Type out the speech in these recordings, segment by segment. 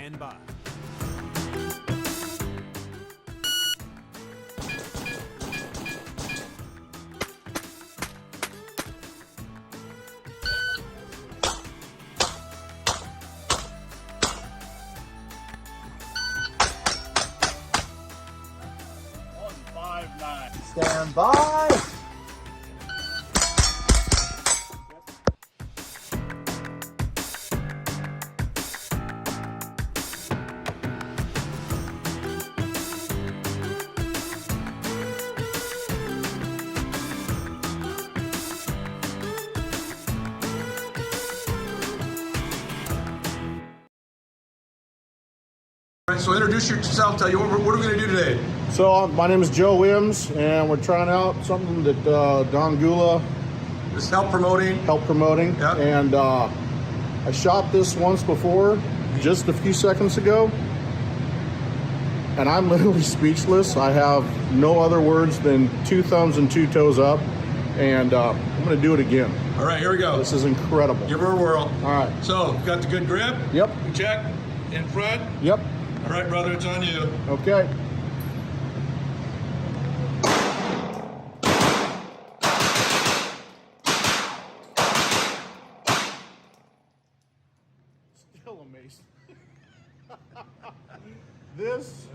stand by. Stand by. All right, so introduce yourself, tell you what are we going to do today? So my name is Joe Williams, and we're trying out something that Don Gula This is help promoting. Yep. And I shot this once before, just a few seconds ago, and I'm literally speechless. I have no other words than 2 thumbs and 2 toes up, and I'm going to do it again. All right, here we go. This is incredible. Give her a whirl. All right. So, got the good grip? Yep. Check. In front? Yep. All right, brother, it's on you. Okay. Still amazing. This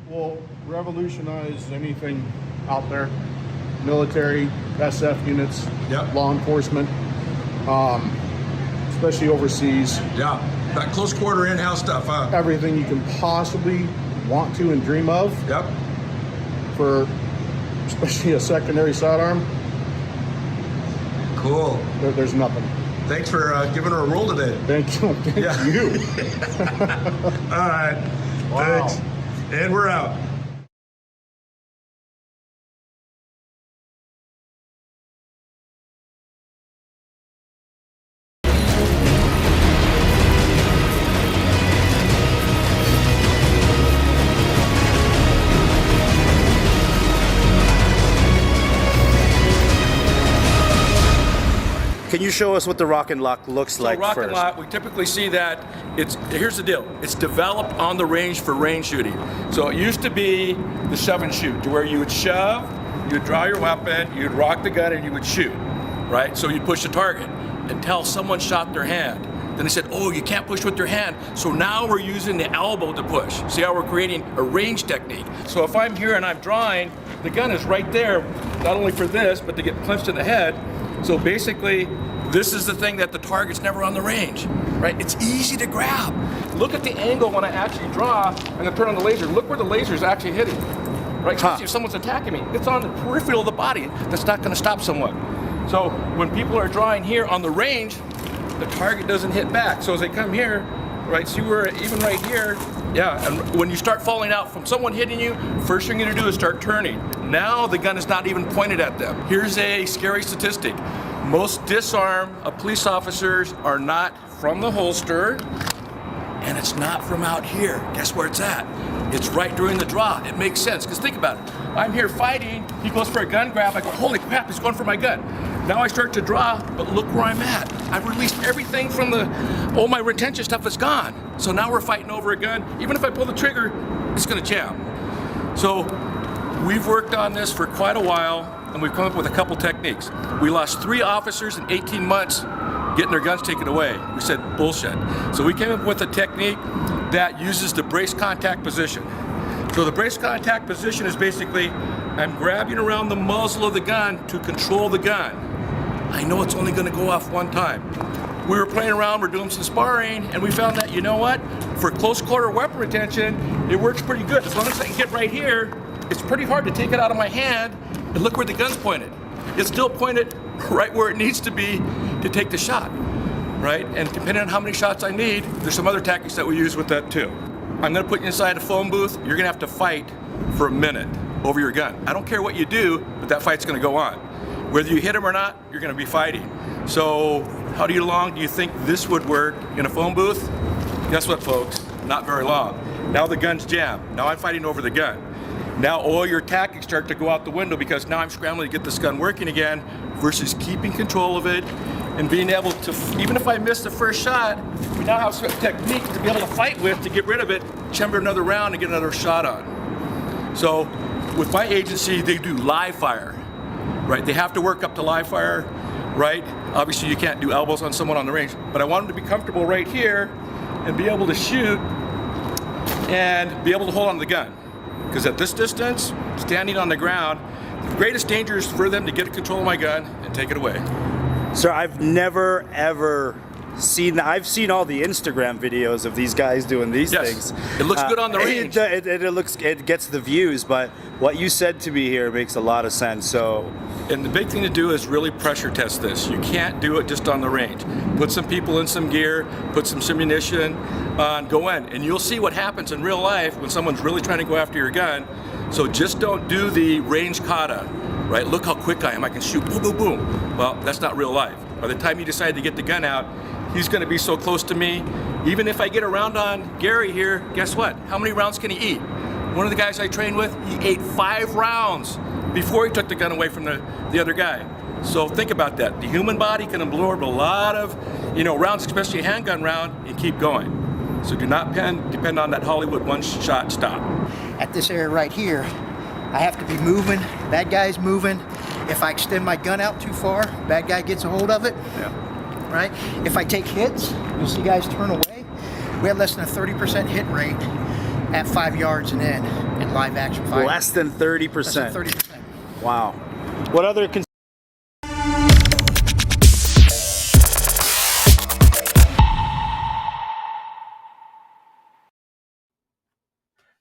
will revolutionize anything out there. Military, SF units, Yep. law enforcement, especially overseas. Yeah, that close quarter in-house stuff, huh? Everything you can possibly want to and dream of Yep. for especially a secondary sidearm. Cool. There's nothing. Thanks for giving her a roll today. Thank you. Thank Yeah. you. All right. Wow. Thanks. And we're out. Can you show us what the rock and lock looks like Rock first? and lock, we typically see that here's the deal. It's developed on the range for range shooting. So it used to be the shove and shoot, to where you would shove, you'd draw your weapon, you'd rock the gun, and you would shoot, right? So you'd push the target until someone shot their hand. Then they said, oh, you can't push with your hand. So now we're using the elbow to push. See how we're creating a range technique. So if I'm here and I'm drawing, the gun is right there, not only for this, but to get punched in the head. So basically, this is the thing that the target's never on the range, right? It's easy to grab. Look at the angle when I actually draw and I turn on the laser. Look where the laser is actually hitting, right? Especially if someone's attacking me. It's on the peripheral of the body. That's not gonna stop someone. So when people are drawing here on the range, the target doesn't hit back. So as they come here, right, see where even right here, yeah, and when you start falling out from someone hitting you, first thing you're gonna do is start turning. Now the gun is not even pointed at them. Here's a scary statistic. Most disarm of police officers are not from the holster, and it's not from out here. Guess where it's at? It's right during the draw. It makes sense, because think about it. I'm here fighting, he goes for a gun grab, I go, holy crap, he's going for my gun. Now I start to draw, but look where I'm at. I've released everything from all my retention stuff is gone. So now we're fighting over a gun. Even if I pull the trigger, it's gonna jam. So we've worked on this for quite a while, and we've come up with a couple techniques. We lost 3 officers in 18 months getting their guns taken away. We said bullshit. So we came up with a technique that uses the brace contact position. So the brace contact position is basically, I'm grabbing around the muzzle of the gun to control the gun. I know it's only gonna go off one time. We were playing around, we're doing some sparring, and we found that, you know what? For close quarter weapon retention, it works pretty good. As long as I can get right here, it's pretty hard to take it out of my hand, and look where the gun's pointed. It's still pointed right where it needs to be to take the shot, right? And depending on how many shots I need, there's some other tactics that we use with that too. I'm gonna put you inside a phone booth, you're gonna have to fight for a minute over your gun. I don't care what you do, but that fight's gonna go on. Whether you hit him or not, you're gonna be fighting. So how long do you think this would work in a phone booth? Guess what, folks? Not very long. Now the gun's jammed. Now I'm fighting over the gun. Now all your tactics start to go out the window, because now I'm scrambling to get this gun working again versus keeping control of it and being able to, even if I miss the first shot, we now have certain techniques to be able to fight with to get rid of it, chamber another round and get another shot on. So with my agency, they do live fire, right? They have to work up to live fire, right? Obviously you can't do elbows on someone on the range, but I want them to be comfortable right here and be able to shoot and be able to hold on to the gun. Because at this distance, standing on the ground, the greatest danger is for them to get control of my gun and take it away. Sir, I've never ever seen, I've seen all the Instagram videos of these guys doing these things. It looks good on the range. It gets the views, but what you said to me here makes a lot of sense. So, and the big thing to do is really pressure test this. You can't do it just on the range. Put some people in some gear, put some ammunition on, go in, and you'll see what happens in real life when someone's really trying to go after your gun. So just don't do the range kata, right? Look how quick I am, I can shoot, boom, boom, boom. Well, that's not real life. By the time you decide to get the gun out, he's gonna be so close to me. Even if I get a round on Gary here, guess what? How many rounds can he eat? One of the guys I trained with, he ate 5 rounds before he took the gun away from the other guy. So think about that. The human body can absorb a lot of, rounds, especially a handgun round, and keep going. So do not depend on that Hollywood one-shot stop. At this area right here, I have to be moving. Bad guy's moving. If I extend my gun out too far, bad guy gets a hold of it. Yeah. Right? If I take hits, you'll see guys turn away. We have less than a 30% hit rate at 5 yards and in live action fighting. less than 30%. Less than 30%. Wow. What other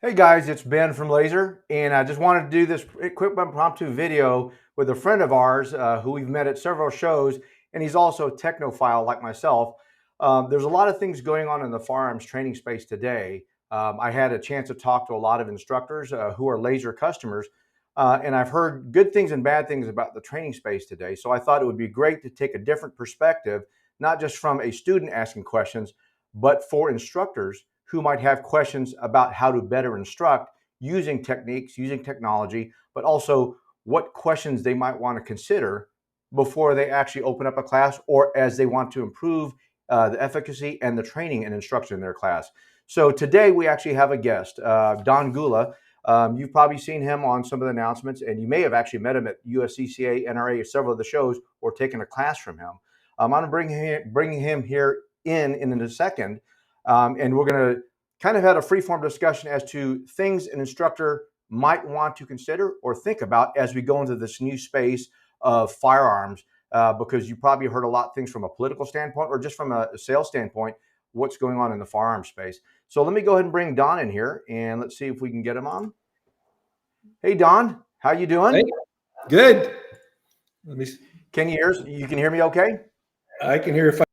Hey guys, it's Ben from LASR, and I just wanted to do this quick impromptu video with a friend of ours who we've met at several shows, and he's also a technophile like myself. There's a lot of things going on in the firearms training space today. I had a chance to talk to a lot of instructors who are LASR customers, and I've heard good things and bad things about the training space today. So I thought it would be great to take a different perspective, not just from a student asking questions, but for instructors who might have questions about how to better instruct using techniques, using technology, but also what questions they might want to consider before they actually open up a class or as they want to improve the efficacy and the training and instruction in their class. So today we actually have a guest, Don Gula. You've probably seen him on some of the announcements, and you may have actually met him at USCCA, NRA, several of the shows, or taken a class from him. I'm going to bring him here in a second. And we're going to kind of have a free-form discussion as to things an instructor might want to consider or think about as we go into this new space of firearms, because you probably heard a lot of things from a political standpoint or just from a sales standpoint, what's going on in the firearm space. So let me go ahead and bring Don in here, and let's see if we can get him on. Hey, Don, how you doing? Hey, good. Let me. Can you hear us? You can hear me okay? I can hear you fine.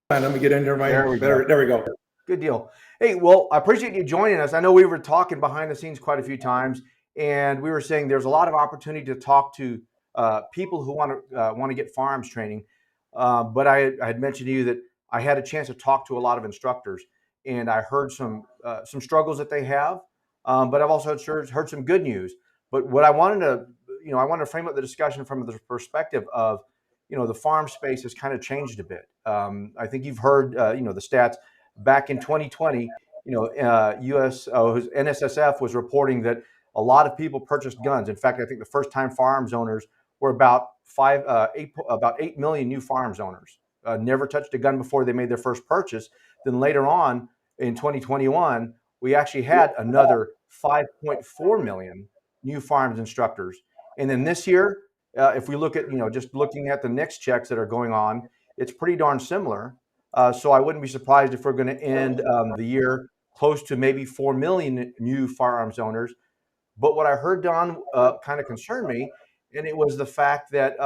Let me get into my. There we go. Good deal. Hey, well, I appreciate you joining us. I know we were talking behind the scenes quite a few times, and we were saying there's a lot of opportunity to talk to people who want to get firearms training. But I had mentioned to you that I had a chance to talk to a lot of instructors, and I heard some struggles that they have, but I've also heard some good news. But what I wanted to frame up the discussion from the perspective of, the farm space has kind of changed a bit. I think you've heard, the stats back in 2020, NSSF was reporting that a lot of people purchased guns. In fact, I think the first time firearms owners were about 8 million new firearms owners. Never touched a gun before they made their first purchase. Then later on in 2021, we actually had another 5.4 million new firearms instructors. And then this year, if we look at, just looking at the next checks that are going on, it's pretty darn similar. So I wouldn't be surprised if we're going to end the year close to maybe 4 million new firearms owners. But what I heard, Don, kind of concerned me, and it was the fact that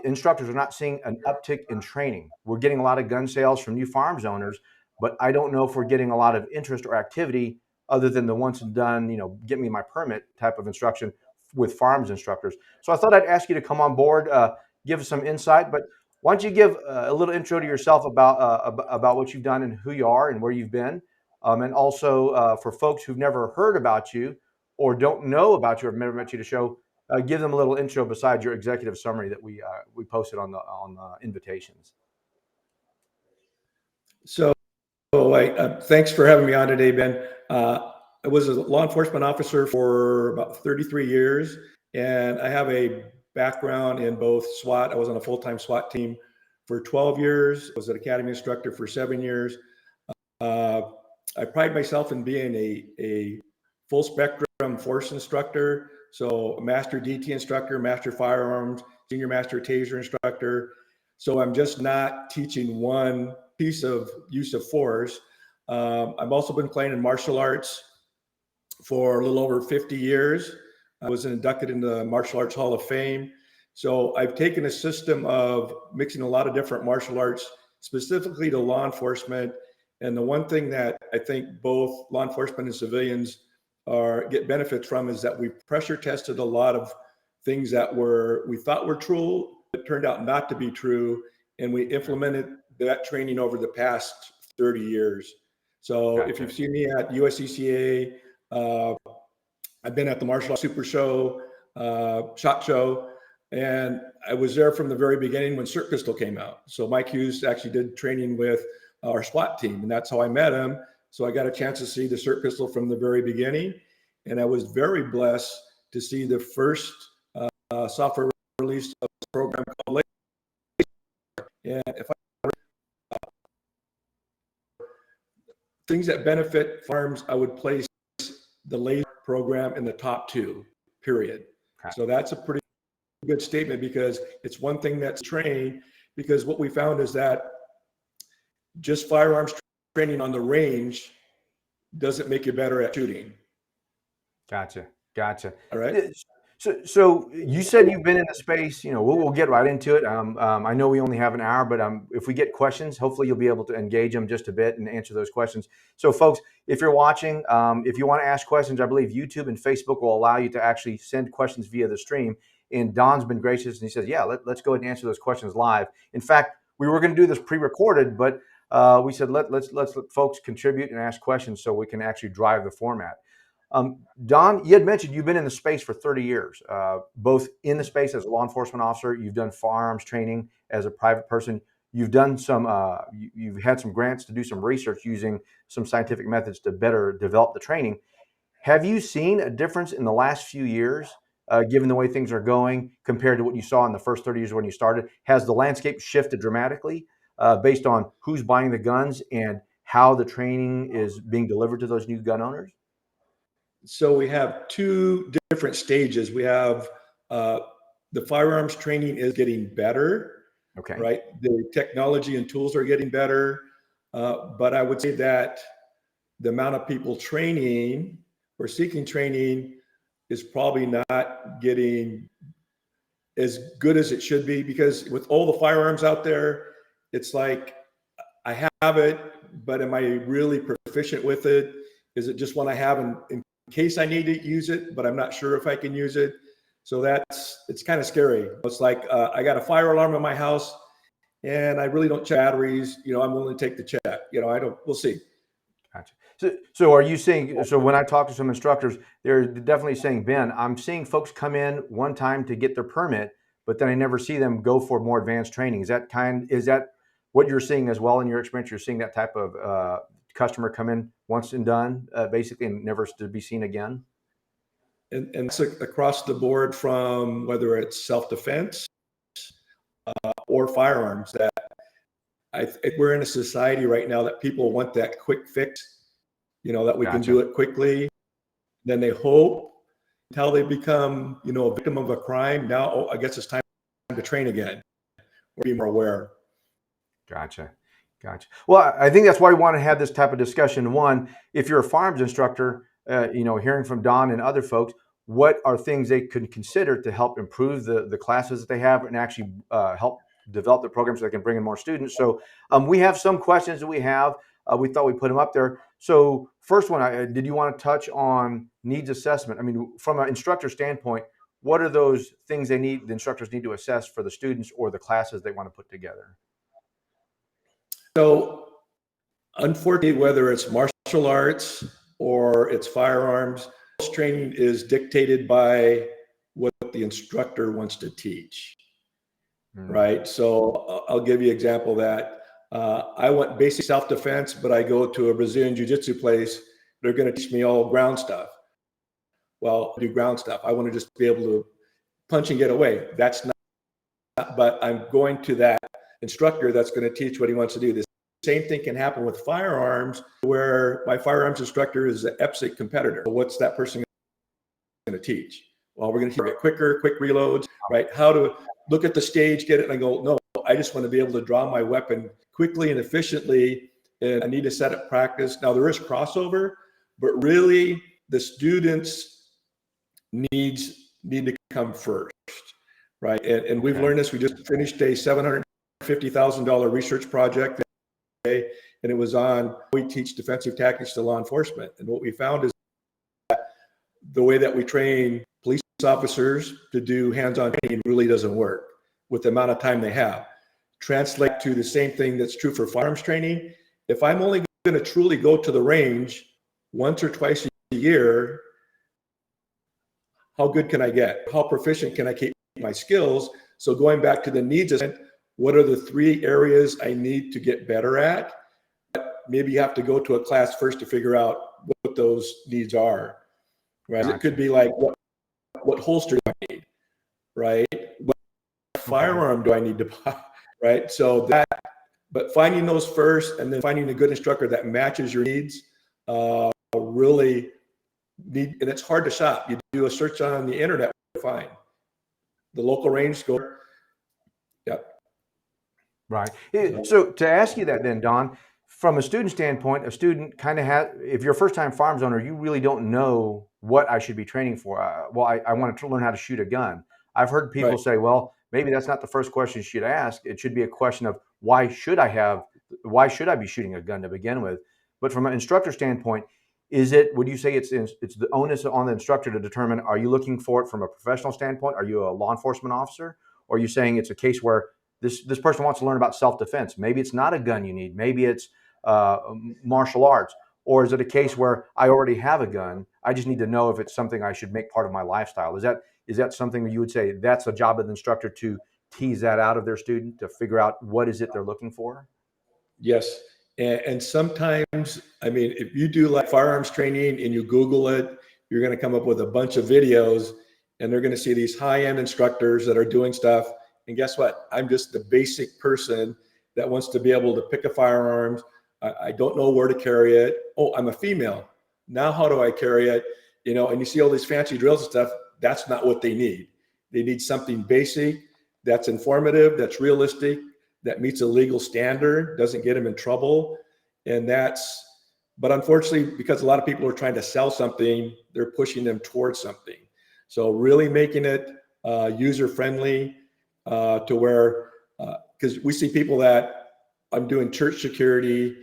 instructors are not seeing an uptick in training. We're getting a lot of gun sales from new firearms owners, but I don't know if we're getting a lot of interest or activity other than the once and done, get me my permit type of instruction with firearms instructors. So I thought I'd ask you to come on board, give us some insight. But why don't you give a little intro to yourself about what you've done and who you are and where you've been, and also for folks who've never heard about you or don't know about you or never met you to show, give them a little intro besides your executive summary that we posted on the invitations. So, thanks for having me on today, Ben. I was a law enforcement officer for about 33 years, and I have a background in both SWAT. I was on a full-time SWAT team for 12 years. I was an academy instructor for 7 years. I pride myself in being a full spectrum force instructor. So a master DT instructor, master firearms, senior master taser instructor. So I'm just not teaching one piece of use of force. I've also been playing in martial arts for a little over 50 years. I was inducted into the Martial Arts Hall of Fame. So I've taken a system of mixing a lot of different martial arts, specifically to law enforcement. And the one thing that I think both law enforcement and civilians get benefits from is that we've pressure tested a lot of things that we thought were true, but turned out not to be true. And we implemented that training over the past 30 years. So if you've seen me at USCCA, I've been at the Martial Arts Super Show, SHOT Show, and I was there from the very beginning when Cert Pistol came out. So Mike Hughes actually did training with our SWAT team, and that's how I met him. So I got a chance to see the Cert Pistol from the very beginning, and I was very blessed to see the first software release of this program called LASR. And if things that benefit farms, I would place the LASR program in the top 2, period. Okay. So that's a pretty good statement, because it's one thing that's trained, because what we found is that just firearms training on the range doesn't make you better at shooting. Gotcha. All right. So you said you've been in the space, we'll get right into it. I know we only have an hour, but if we get questions, hopefully you'll be able to engage them just a bit and answer those questions. So folks, if you're watching, if you want to ask questions, I believe YouTube and Facebook will allow you to actually send questions via the stream. And Don's been gracious, and he says, yeah, let's go ahead and answer those questions live. In fact, we were going to do this pre-recorded, but we said, let's let folks contribute and ask questions so we can actually drive the format. Don, you had mentioned you've been in the space for 30 years, both in the space as a law enforcement officer. You've done firearms training as a private person. You've done you've had some grants to do some research using some scientific methods to better develop the training. Have you seen a difference in the last few years, given the way things are going, compared to what you saw in the first 30 years when you started? Has the landscape shifted dramatically based on who's buying the guns and how the training is being delivered to those new gun owners? So we have 2 different stages. We have the firearms training is getting better. Okay. Right. The technology and tools are getting better. But I would say that the amount of people training or seeking training is probably not getting as good as it should be, because with all the firearms out there, it's like, I have it, but am I really proficient with it? Is it just one I have in case I need to use it, but I'm not sure if I can use it? So it's kind of scary. It's like, I got a fire alarm in my house and I really don't check batteries. I'm willing to take the check. We'll see. Gotcha. So are you saying, so when I talk to some instructors, they're definitely saying, Ben, I'm seeing folks come in one time to get their permit, but then I never see them go for more advanced training. Is that what you're seeing as well in your experience? You're seeing that type of customer come in once and done, basically, and never to be seen again? And it's across the board, from whether it's self-defense or firearms, that I think we're in a society right now that people want that quick fix, that we can do it quickly. Then they hope until they become, a victim of a crime. Now, I guess it's time to train again or be more aware. Gotcha. Well, I think that's why we want to have this type of discussion. One, if you're a firearms instructor, hearing from Don and other folks, what are things they could consider to help improve the classes that they have and actually help develop the programs so they can bring in more students. So we have some questions that we have. We thought we'd put them up there. So first one, did you want to touch on needs assessment? I mean, from an instructor standpoint, what are those things the instructors need to assess for the students or the classes they want to put together? So unfortunately, whether it's martial arts or it's firearms, training is dictated by what the instructor wants to teach, right? So I'll give you an example of that. I want basic self-defense, but I go to a Brazilian jiu-jitsu place. They're going to teach me all ground stuff. Well, I do ground stuff. I want to just be able to punch and get away. That's not, but I'm going to that instructor that's going to teach what he wants to do. The same thing can happen with firearms, where my firearms instructor is an EPSIC competitor. What's that person going to teach? Well, we're going to get quick reloads, right? How to look at the stage, get it, and I go, no, I just want to be able to draw my weapon quickly and efficiently, and I need to set up practice. Now, there is crossover, but really the students need to come first, right? And we've learned this. We just finished a $750,000 research project, and it was on we teach defensive tactics to law enforcement. And what we found is that the way that we train police officers to do hands-on training really doesn't work with the amount of time they have. Translate to the same thing that's true for firearms training. If I'm only going to truly go to the range once or twice a year, how good can I get? How proficient can I keep my skills? So going back to the needs assessment, what are the 3 areas I need to get better at? Maybe you have to go to a class first to figure out what those needs are, right? It could be like, what holster do I need, right? What firearm do I need to buy, right? So that, but finding those first and then finding a good instructor that matches your needs, really need, and it's hard to shop. You do a search on the internet to find the local range store. Yep. Right. So to ask you that then, Don, from a student standpoint, a student kind of has, if you're a first-time firearms owner, you really don't know what I should be training for. I want to learn how to shoot a gun. I've heard people say, well, maybe that's not the first question you should ask. It should be a question of why should I be shooting a gun to begin with? But from an instructor standpoint, would you say it's the onus on the instructor to determine, are you looking for it from a professional standpoint? Are you a law enforcement officer? Or are you saying it's a case where this person wants to learn about self-defense? Maybe it's not a gun you need. Maybe it's martial arts. Or is it a case where I already have a gun? I just need to know if it's something I should make part of my lifestyle. Is that something that you would say that's a job of the instructor to tease that out of their student, to figure out what is it they're looking for? Yes. And sometimes, I mean, if you do like firearms training and you Google it, you're going to come up with a bunch of videos, and they're going to see these high-end instructors that are doing stuff. And guess what? I'm just the basic person that wants to be able to pick a firearm. I don't know where to carry it. Oh, I'm a female. Now how do I carry it? You know, and you see all these fancy drills and stuff. That's not what they need. They need something basic, that's informative, that's realistic, that meets a legal standard, doesn't get them in trouble. But unfortunately, because a lot of people are trying to sell something, they're pushing them towards something. So really making it user-friendly to where, because we see people that I'm doing church security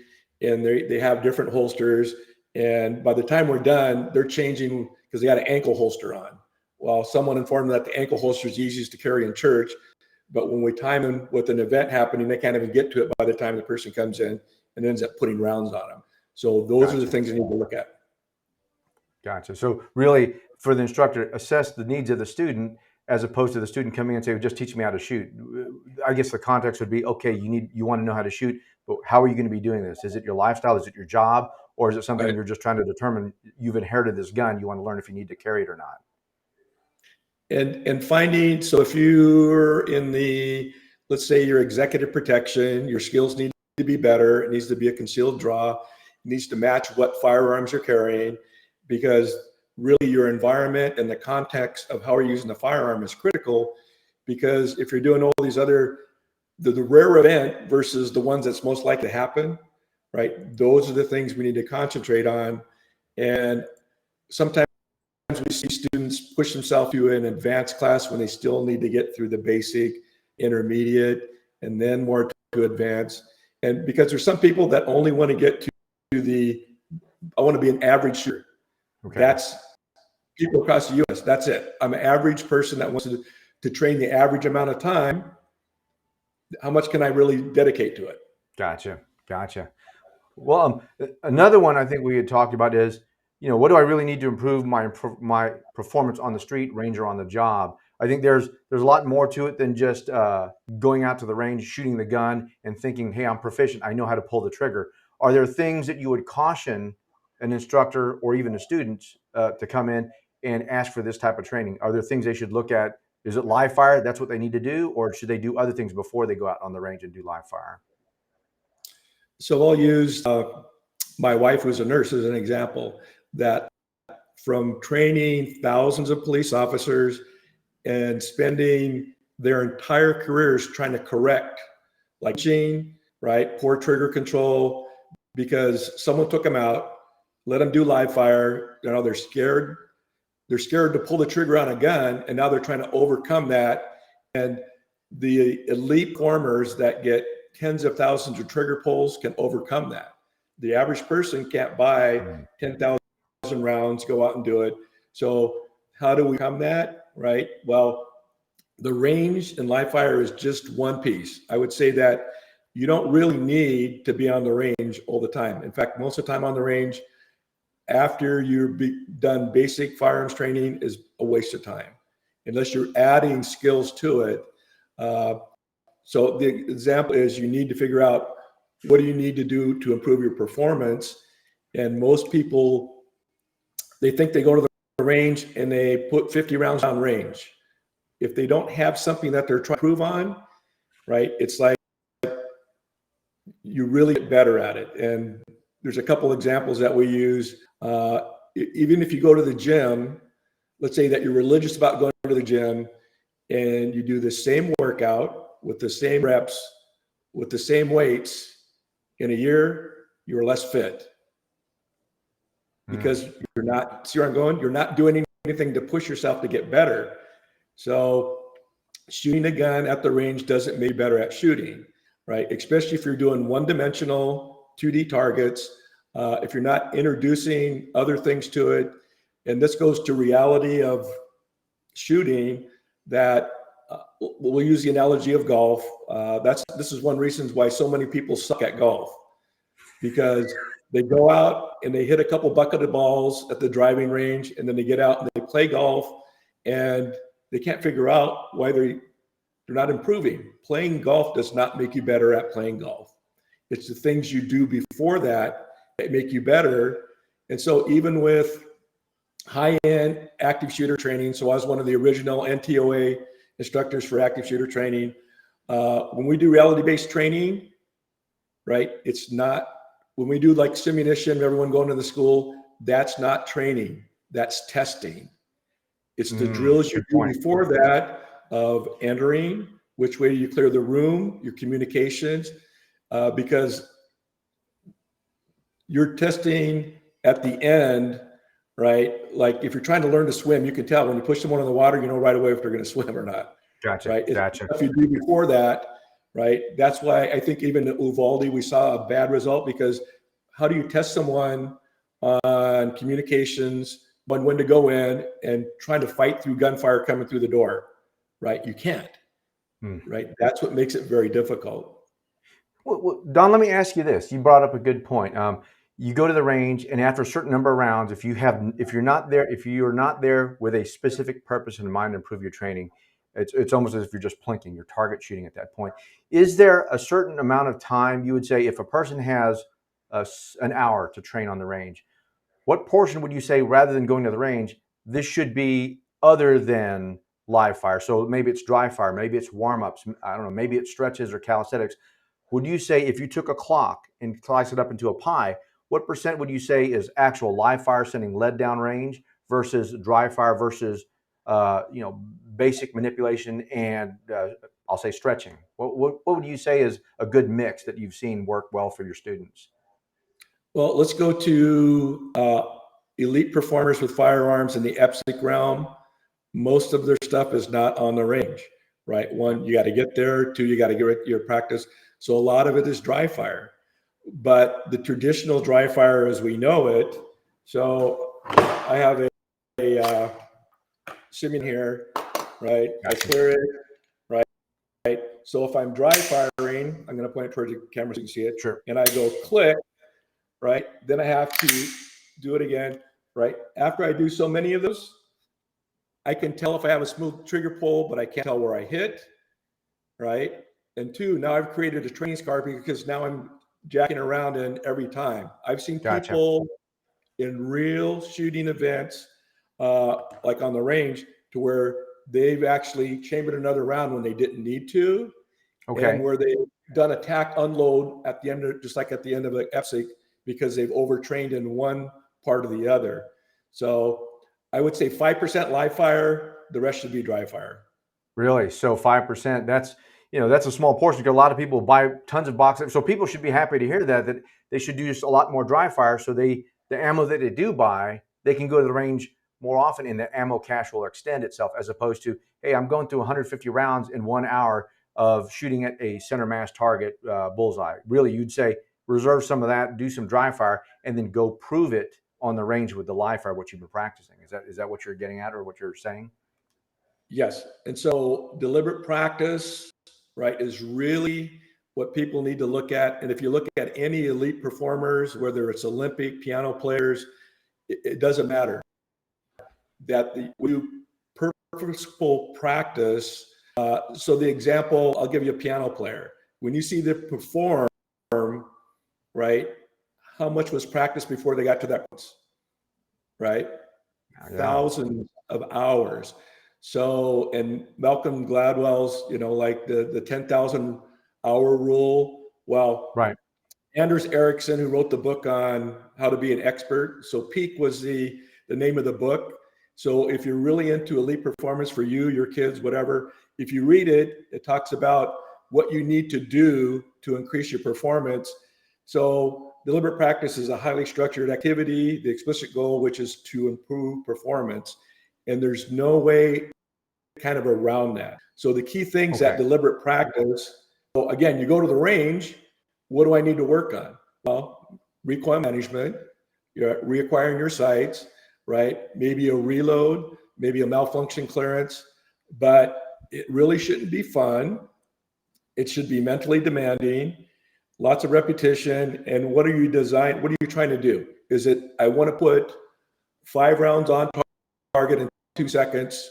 and they have different holsters. And by the time we're done, they're changing because they got an ankle holster on. Well, someone informed them that the ankle holster is easiest to carry in church. But when we time them with an event happening, they can't even get to it by the time the person comes in and ends up putting rounds on them. So those are the things you need to look at. Gotcha. So really, for the instructor, assess the needs of the student as opposed to the student coming in and say, just teach me how to shoot. I guess the context would be, okay, you want to know how to shoot, but how are you going to be doing this? Is it your lifestyle? Is it your job? Or is it something you're just trying to determine? You've inherited this gun. You want to learn if you need to carry it or not. And finding, so if you're in let's say your executive protection, your skills need to be better. It needs to be a concealed draw. It needs to match what firearms you're carrying, because really your environment and the context of how you're using the firearm is critical. Because if you're doing all these other, the rare event versus the ones that's most likely to happen, right? Those are the things we need to concentrate on. And sometimes we see students push themselves to an advanced class when they still need to get through the basic, intermediate, and then more to advanced. And because there's some people that only want to get to I want to be an average shooter. Okay. That's people across the US. That's it. I'm an average person that wants to train the average amount of time. How much can I really dedicate to it? Gotcha. Well, another one I think we had talked about is, what do I really need to improve my performance on the street, range, or on the job? I think there's a lot more to it than just going out to the range, shooting the gun, and thinking, hey, I'm proficient, I know how to pull the trigger. Are there things that you would caution an instructor or even a student to come in and ask for this type of training? Are there things they should look at? Is it live fire? That's what they need to do, or should they do other things before they go out on the range and do live fire? So I'll use my wife, who's a nurse, as an example. That from training thousands of police officers and spending their entire careers trying to correct, like Gene, right, poor trigger control, because someone took them out, let them do live fire. They're scared. They're scared to pull the trigger on a gun, and now they're trying to overcome that. And the elite performers that get tens of thousands of trigger pulls can overcome that. The average person can't buy 10,000 rounds, go out and do it. So how do we come that, right? Well, the range in live fire is just one piece. I would say that you don't really need to be on the range all the time. In fact, most of the time on the range, after you're done basic firearms training, is a waste of time, unless you're adding skills to it. So the example is, you need to figure out, what do you need to do to improve your performance? And most people, they think they go to the range and they put 50 rounds on range. If they don't have something that they're trying to improve on, right, it's like you really get better at it. And there's a couple examples that we use. Even if you go to the gym, let's say that you're religious about going to the gym, and you do the same workout with the same reps, with the same weights, in a year, you're less fit. Because you're not, see where I'm going? You're not doing anything to push yourself to get better. So shooting a gun at the range doesn't make you better at shooting, right? Especially if you're doing one-dimensional 2D targets, if you're not introducing other things to it. And this goes to reality of shooting, that we'll use the analogy of golf. This is one reason why so many people suck at golf, because they go out and they hit a couple bucketed balls at the driving range, and then they get out and they play golf, and they can't figure out why they're not improving. Playing golf does not make you better at playing golf. It's the things you do before that make you better. And so even with high-end active shooter training, so I was one of the original NTOA instructors for active shooter training. When we do reality-based training, right, it's not, when we do like simunition, everyone going to the school, that's not training, that's testing. It's the drills you do before that of entering, which way do you clear the room, your communications, because you're testing at the end, right? Like if you're trying to learn to swim, you can tell when you push someone in the water, you know right away if they're going to swim or not. Gotcha. Right? Gotcha. If you do before that, right? That's why I think even at Uvalde, we saw a bad result, because how do you test someone on communications, when to go in, and trying to fight through gunfire coming through the door, right? You can't, right? That's what makes it very difficult. Well, Don, let me ask you this. You brought up a good point. You go to the range, and after a certain number of rounds, if you're not there with a specific purpose in mind to improve your training, it's almost as if you're just plinking, you're target shooting at that point. Is there a certain amount of time you would say, if a person has an hour to train on the range, what portion would you say, rather than going to the range, this should be other than live fire? So maybe it's dry fire, maybe it's warm-ups, I don't know, maybe it's stretches or calisthenics. Would you say, if you took a clock and sliced it up into a pie, what percent would you say is actual live fire, sending lead down range, versus dry fire, versus basic manipulation and I'll say stretching? What would you say is a good mix that you've seen work well for your students? Well, let's go to elite performers with firearms in the EPSIC realm. Most of their stuff is not on the range, right? One, you got to get there. Two, you got to get your practice. So a lot of it is dry fire. But the traditional dry fire as we know it, so I have a simming here, right? I clear it, right? So if I'm dry firing, I'm going to point it towards the camera so you can see it. Sure. And I go click, right? Then I have to do it again, right? After I do so many of those, I can tell if I have a smooth trigger pull, but I can't tell where I hit, right? And two, now I've created a training scar because now I'm jacking around in every time. I've seen Gotcha. people in real shooting events, like on the range, to where they've actually chambered another round when they didn't need to, Okay. and where they've done attack unload at the end of, just like at the end of an EPSIC, because they've overtrained in one part or the other. So I would say 5% live fire, the rest should be dry fire. Really? So 5%, that's, that's a small portion because a lot of people buy tons of boxes. So people should be happy to hear that they should use a lot more dry fire. So the ammo that they do buy, they can go to the range more often and the ammo cache will extend itself, as opposed to, hey, I'm going through 150 rounds in 1 hour of shooting at a center mass target bullseye. Really, you'd say reserve some of that, do some dry fire, and then go prove it on the range with the live fire, what you've been practicing. Is that what you're getting at, or what you're saying? Yes. And so deliberate practice, right, is really what people need to look at. And if you look at any elite performers, whether it's Olympic piano players, it doesn't matter. That we purposeful practice. So the example, I'll give you a piano player. When you see them perform, right, how much was practiced before they got to that point, right? Yeah. Thousands of hours. So, and Malcolm Gladwell's, like the 10,000 hour rule. Well, right. Anders Ericsson, who wrote the book on how to be an expert. So Peak was the name of the book. So if you're really into elite performance for you, your kids, whatever, if you read it, it talks about what you need to do to increase your performance. So deliberate practice is a highly structured activity, the explicit goal, which is to improve performance. And there's no way kind of around that. So the key things that deliberate practice, so again, you go to the range, what do I need to work on? Well, recoil management, you're reacquiring your sights, right? Maybe a reload, maybe a malfunction clearance, but it really shouldn't be fun. It should be mentally demanding, lots of repetition. And what are you trying to do? Is it, I want to put 5 rounds on target in 2 seconds,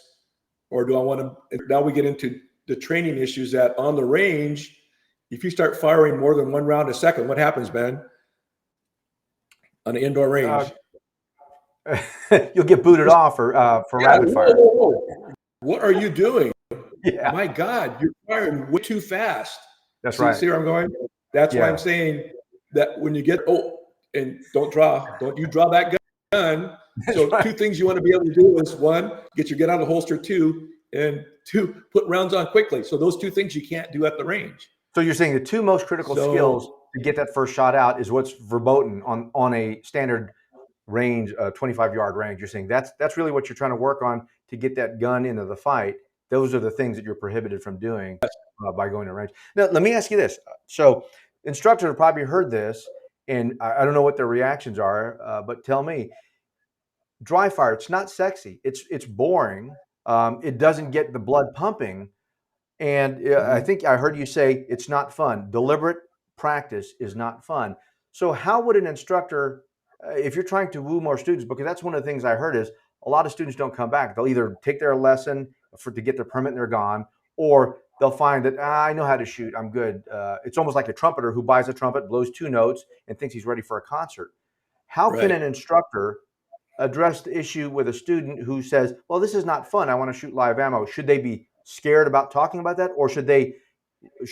or do I want to, now we get into the training issues that on the range, if you start firing more than 1 round a second, what happens, Ben? On the indoor range? You'll get booted off for rapid fire. Whoa. What are you doing? Yeah. My God, you're firing way too fast. That's right. See where I'm going? That's why I'm saying that when you get, and don't you draw that gun. So right. 2 things you want to be able to do is 1, get your gun out of the holster, 2, and 2, put rounds on quickly. So those 2 things you can't do at the range. So you're saying the 2 most critical skills to get that first shot out is what's verboten on a standard range, 25-yard range. You're saying that's really what you're trying to work on to get that gun into the fight. Those are the things that you're prohibited from doing by going to range. Now, let me ask you this. So instructors have probably heard this, and I don't know what their reactions are, but tell me, dry fire, it's not sexy. It's boring. It doesn't get the blood pumping. And I think I heard you say it's not fun. Deliberate practice is not fun. So how would an instructor, if you're trying to woo more students, because that's one of the things I heard is a lot of students don't come back. They'll either take their lesson to get their permit and they're gone, or they'll find that, I know how to shoot, I'm good. It's almost like a trumpeter who buys a trumpet, blows 2 notes, and thinks he's ready for a concert. How can an instructor address the issue with a student who says, well, this is not fun, I want to shoot live ammo? Should they be scared about talking about that, or should they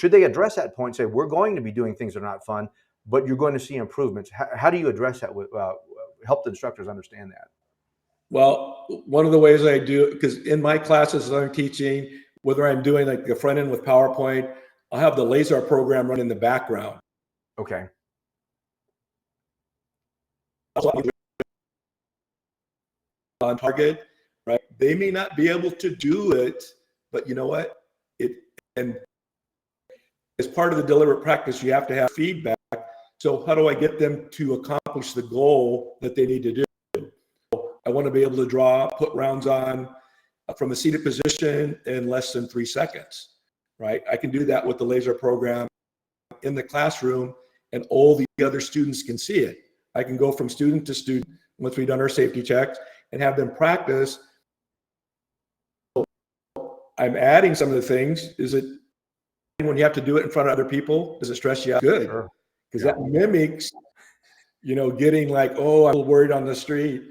address that point and say, we're going to be doing things that are not fun, but you're going to see improvements? How do you address that with help the instructors understand that? Well, one of the ways I do, because in my classes that I'm teaching, whether I'm doing like the front end with PowerPoint, I'll have the LASR program run in the background. Okay. On target, right? They may not be able to do it, but you know what? And as part of the deliberate practice, you have to have feedback. So how do I get them to accomplish the goal that they need to do? I want to be able to put rounds on from a seated position in less than 3 seconds, right? I can do that with the LASR program in the classroom, and all the other students can see it. I can go from student to student once we've done our safety checks, and have them practice. I'm adding some of the things. Is it when you have to do it in front of other people, does it stress you out? Good. Sure. Because that mimics, getting like, oh, I'm worried on the street,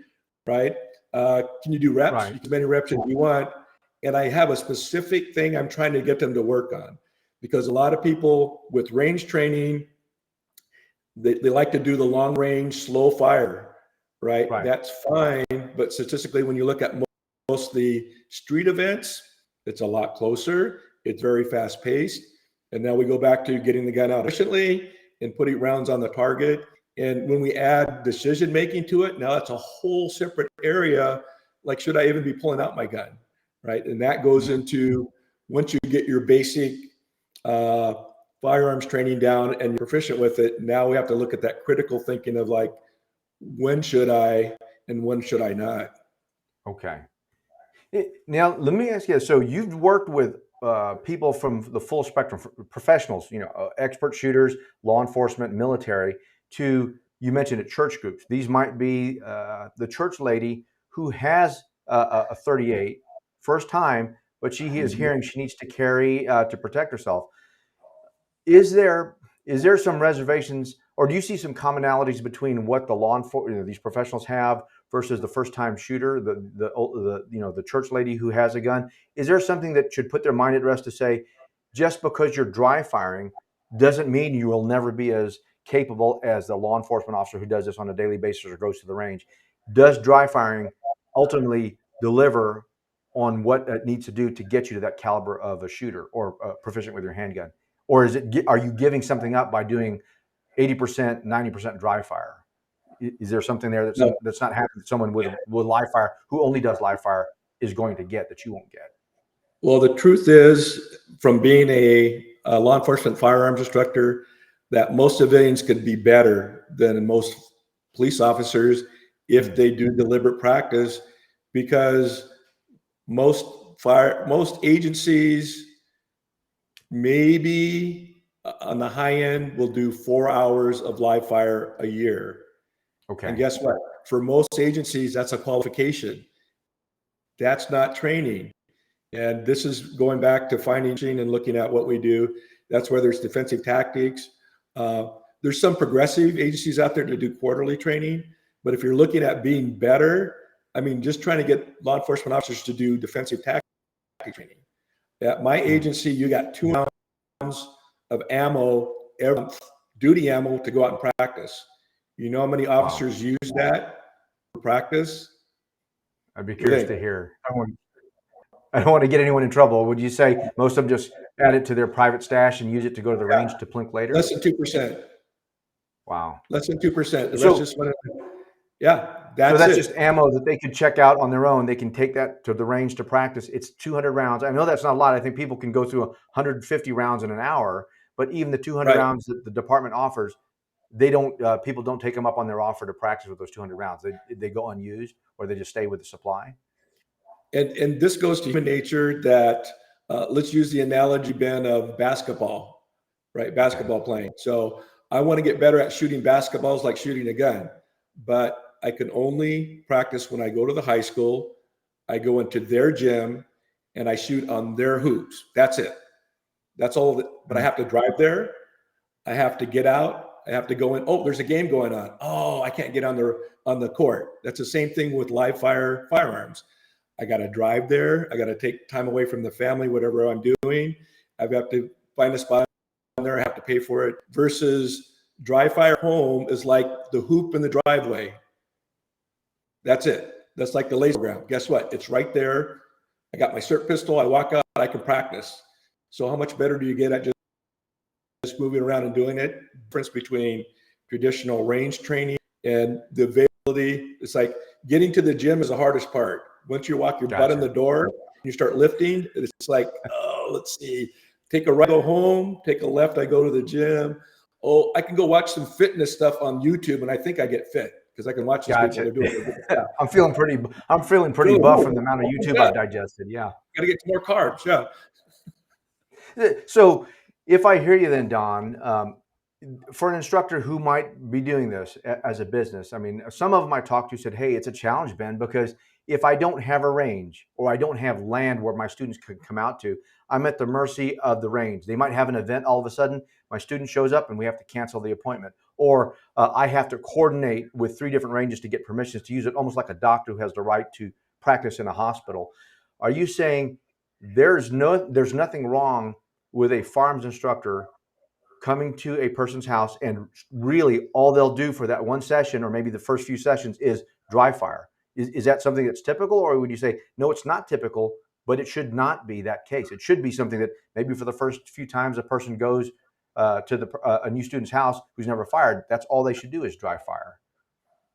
right? Can you do reps? Right. As many reps as you want. And I have a specific thing I'm trying to get them to work on, because a lot of people with range training, they like to do the long range, slow fire, right? That's fine. But statistically, when you look at most of the street events, it's a lot closer. It's very fast paced. And now we go back to getting the gun out efficiently and putting rounds on the target. And when we add decision making to it, now that's a whole separate area. Like, should I even be pulling out my gun, right? And that goes into, once you get your basic firearms training down and you're proficient with it, now we have to look at that critical thinking of like, when should I and when should I not? Okay. Now, let me ask you, so you've worked with people from the full spectrum, professionals, expert shooters, law enforcement, military, to, you mentioned it, church groups. These might be the church lady who has a 38, first time, but she is hearing she needs to carry to protect herself. Is there some reservations, or do you see some commonalities between what the law enforcement, these professionals have versus the first-time shooter, the church lady who has a gun? Is there something that should put their mind at rest to say, just because you're dry firing doesn't mean you will never be as capable as the law enforcement officer who does this on a daily basis or goes to the range? Does dry firing ultimately deliver on what it needs to do to get you to that caliber of a shooter or proficient with your handgun? Or are you giving something up by doing 80%, 90% dry fire? Is there something there that's not happening that someone with live fire, who only does live fire, is going to get that you won't get? Well, the truth is, from being a law enforcement firearms instructor, that most civilians could be better than most police officers if they do deliberate practice, because most agencies, maybe on the high end, will do 4 hours of live fire a year. Okay. And guess what? For most agencies, that's a qualification. That's not training. And this is going back to finding and looking at what we do. That's where there's defensive tactics. There's some progressive agencies out there to do quarterly training. But if you're looking at being better, I mean, just trying to get law enforcement officers to do defensive tactic training. At my agency, you got 2 rounds of ammo, every month, duty ammo, to go out and practice. You know how many officers use that for practice? I'd be curious to hear. I don't want to get anyone in trouble. Would you say most of them just add it to their private stash and use it to go to the range to plink later? Less than 2%. Wow. Less than 2%. The rest just went in. Yeah, that's just ammo that they could check out on their own. They can take that to the range to practice. It's 200 rounds. I know that's not a lot. I think people can go through 150 rounds in an hour, but even the 200 rounds that the department offers, people don't take them up on their offer to practice with those 200 rounds. They go unused, or they just stay with the supply. And this goes to human nature that, let's use the analogy, Ben, of basketball, right? Basketball playing. So I want to get better at shooting basketballs like shooting a gun, but I can only practice when I go to the high school, I go into their gym, and I shoot on their hoops. That's it. That's all. But I have to drive there. I have to get out. I have to go in. Oh, there's a game going on. Oh, I can't get on the court. That's the same thing with live fire firearms. I got to drive there. I got to take time away from the family, whatever I'm doing. I've got to find a spot there. I have to pay for it. Versus dry fire home is like the hoop in the driveway. That's it. That's like the laser program. Guess what? It's right there. I got my cert pistol. I walk out. I can practice. So how much better do you get at just moving around and doing it? Difference between traditional range training and the availability. It's like getting to the gym is the hardest part. Once you walk your butt in the door, you start lifting. It's like, oh, let's see. Take a right, go home. Take a left, I go to the gym. Oh, I can go watch some fitness stuff on YouTube, and I think I get fit because I can watch these people are doing it. I'm feeling pretty buff from the amount of YouTube I've digested. Yeah. Got to get some more carbs. Yeah. So if I hear you then, Don, for an instructor who might be doing this as a business, I mean, some of them I talked to said, hey, it's a challenge, Ben, because if I don't have a range or I don't have land where my students could come out to, I'm at the mercy of the range. They might have an event all of a sudden, my student shows up and we have to cancel the appointment. Or I have to coordinate with 3 different ranges to get permissions to use it, almost like a doctor who has the right to practice in a hospital. Are you saying there's nothing wrong with a firearms instructor coming to a person's house and really all they'll do for that one session or maybe the first few sessions is dry fire? Is that something that's typical, or would you say, no, it's not typical, but it should not be that case? It should be something that maybe for the first few times a person goes to a new student's house who's never fired, that's all they should do is dry fire.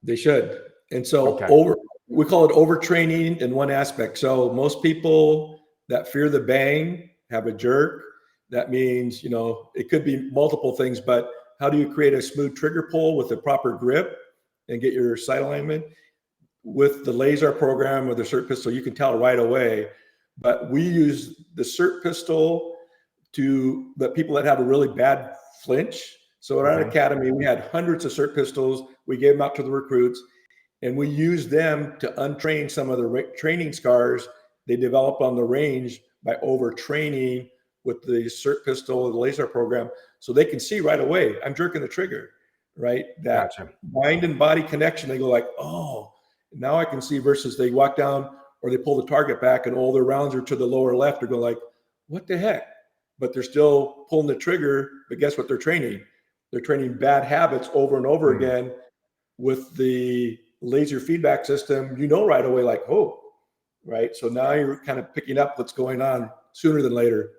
They should. And so Okay. we call it overtraining in one aspect. So most people that fear the bang have a jerk. That means, you know, it could be multiple things, but how do you create a smooth trigger pull with the proper grip and get your sight alignment? With the LASR program or the SIRT pistol, you can tell right away. But we use the SIRT pistol to the people that have a really bad flinch. So at our academy, we had hundreds of SIRT pistols. We gave them out to the recruits, and we used them to untrain some of the training scars they develop on the range by overtraining with the SIRT pistol, the LASR program, so they can see right away, I'm jerking the trigger, right? That mind and body connection, they go like, oh, now I can see, versus they walk down or they pull the target back and all their rounds are to the lower left, or go like, what the heck? But they're still pulling the trigger, but guess what they're training? They're training bad habits over and over again. With the laser feedback system, you know right away, like, oh, right? So now you're kind of picking up what's going on sooner than later.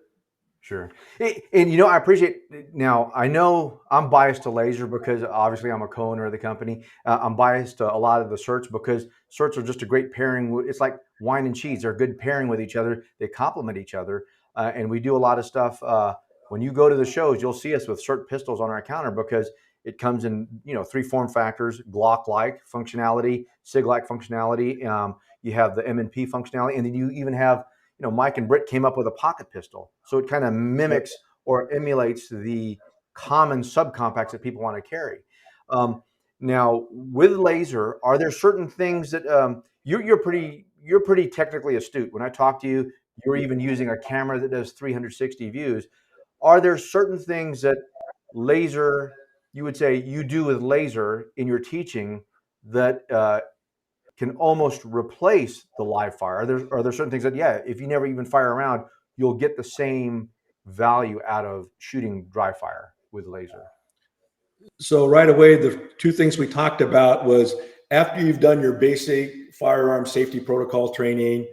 Sure. And, you know, I appreciate, now I know I'm biased to laser because obviously I'm a co-owner of the company. I'm biased to a lot of the SIRTs because SIRTs are just a great pairing. It's like wine and cheese. They're a good pairing with each other. They complement each other. And we do a lot of stuff. When you go to the shows, you'll see us with SIRT pistols on our counter because it comes in, you know, 3 form factors: Glock-like functionality, SIG-like functionality. You have the M&P functionality, and then you even have, you know, Mike and Britt came up with a pocket pistol. So it kind of mimics or emulates the common subcompacts that people want to carry. Now with laser, are there certain things that you're pretty technically astute? When I talk to you, you're even using a camera that does 360 views. Are there certain things that laser, you would say you do with laser in your teaching that can almost replace the live fire? Are there certain things that, yeah, if you never even fire around, you'll get the same value out of shooting dry fire with laser? So right away, the 2 things we talked about was, after you've done your basic firearm safety protocol training,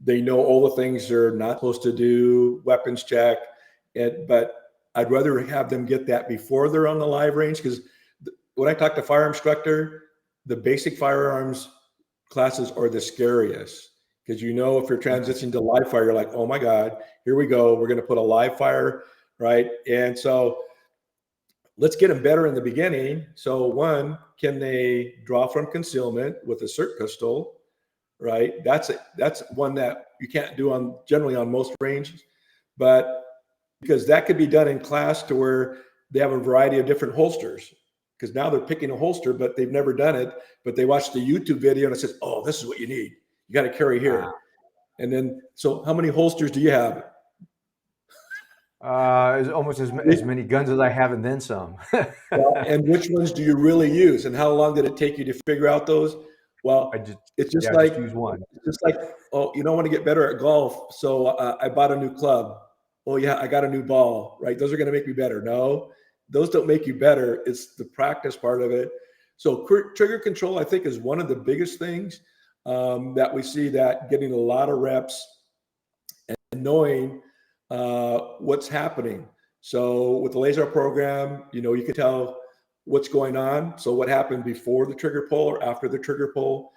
they know all the things they're not supposed to do, weapons check, but I'd rather have them get that before they're on the live range, because when I talk to fire instructor, the basic firearms classes are the scariest, because you know, if you're transitioning to live fire, you're like, oh my God, here we go. We're going to put a live fire, right? And so let's get them better in the beginning. So one, can they draw from concealment with a SIRT pistol, right? That's one that you can't do generally on most ranges, but because that could be done in class to where they have a variety of different holsters. Because now they're picking a holster, but they've never done it. But they watch the YouTube video and it says, oh, this is what you need. You got to carry here. And then, so how many holsters do you have? It's almost as many guns as I have, and then some. Well, and which ones do you really use? And how long did it take you to figure out those? Well, it's just like, use one. It's just like, oh, you don't want to get better at golf, so I bought a new club. Oh yeah, I got a new ball, right? Those are going to make me better. No, those don't make you better. It's the practice part of it. So trigger control, I think, is one of the biggest things that we see, that getting a lot of reps and knowing what's happening. So with the LASR program, you know, you can tell what's going on. So what happened before the trigger pull or after the trigger pull,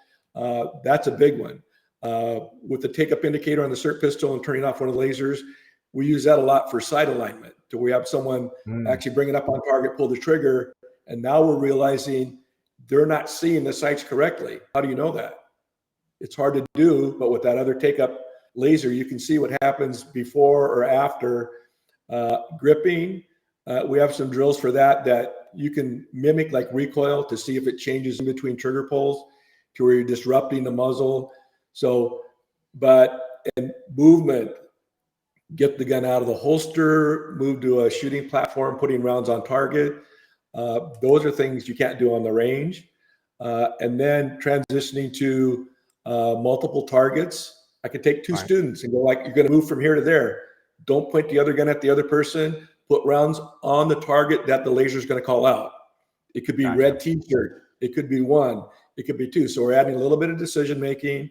that's a big one. With the take-up indicator on the SIRT pistol and turning off one of the lasers, we use that a lot for sight alignment. Do we have someone actually bring it up on target, pull the trigger, and now we're realizing they're not seeing the sights correctly. How do you know that? It's hard to do, but with that other take-up laser, you can see what happens before or after gripping, We have some drills for that you can mimic like recoil to see if it changes in between trigger pulls to where you're disrupting the muzzle. So, and movement, get the gun out of the holster, move to a shooting platform, putting rounds on target. Those are things you can't do on the range. And then transitioning to multiple targets. I could take two students and go like, you're going to move from here to there. Don't point the other gun at the other person. Put rounds on the target that the laser is going to call out. It could be red t-shirt. It could be one. It could be two. So we're adding a little bit of decision making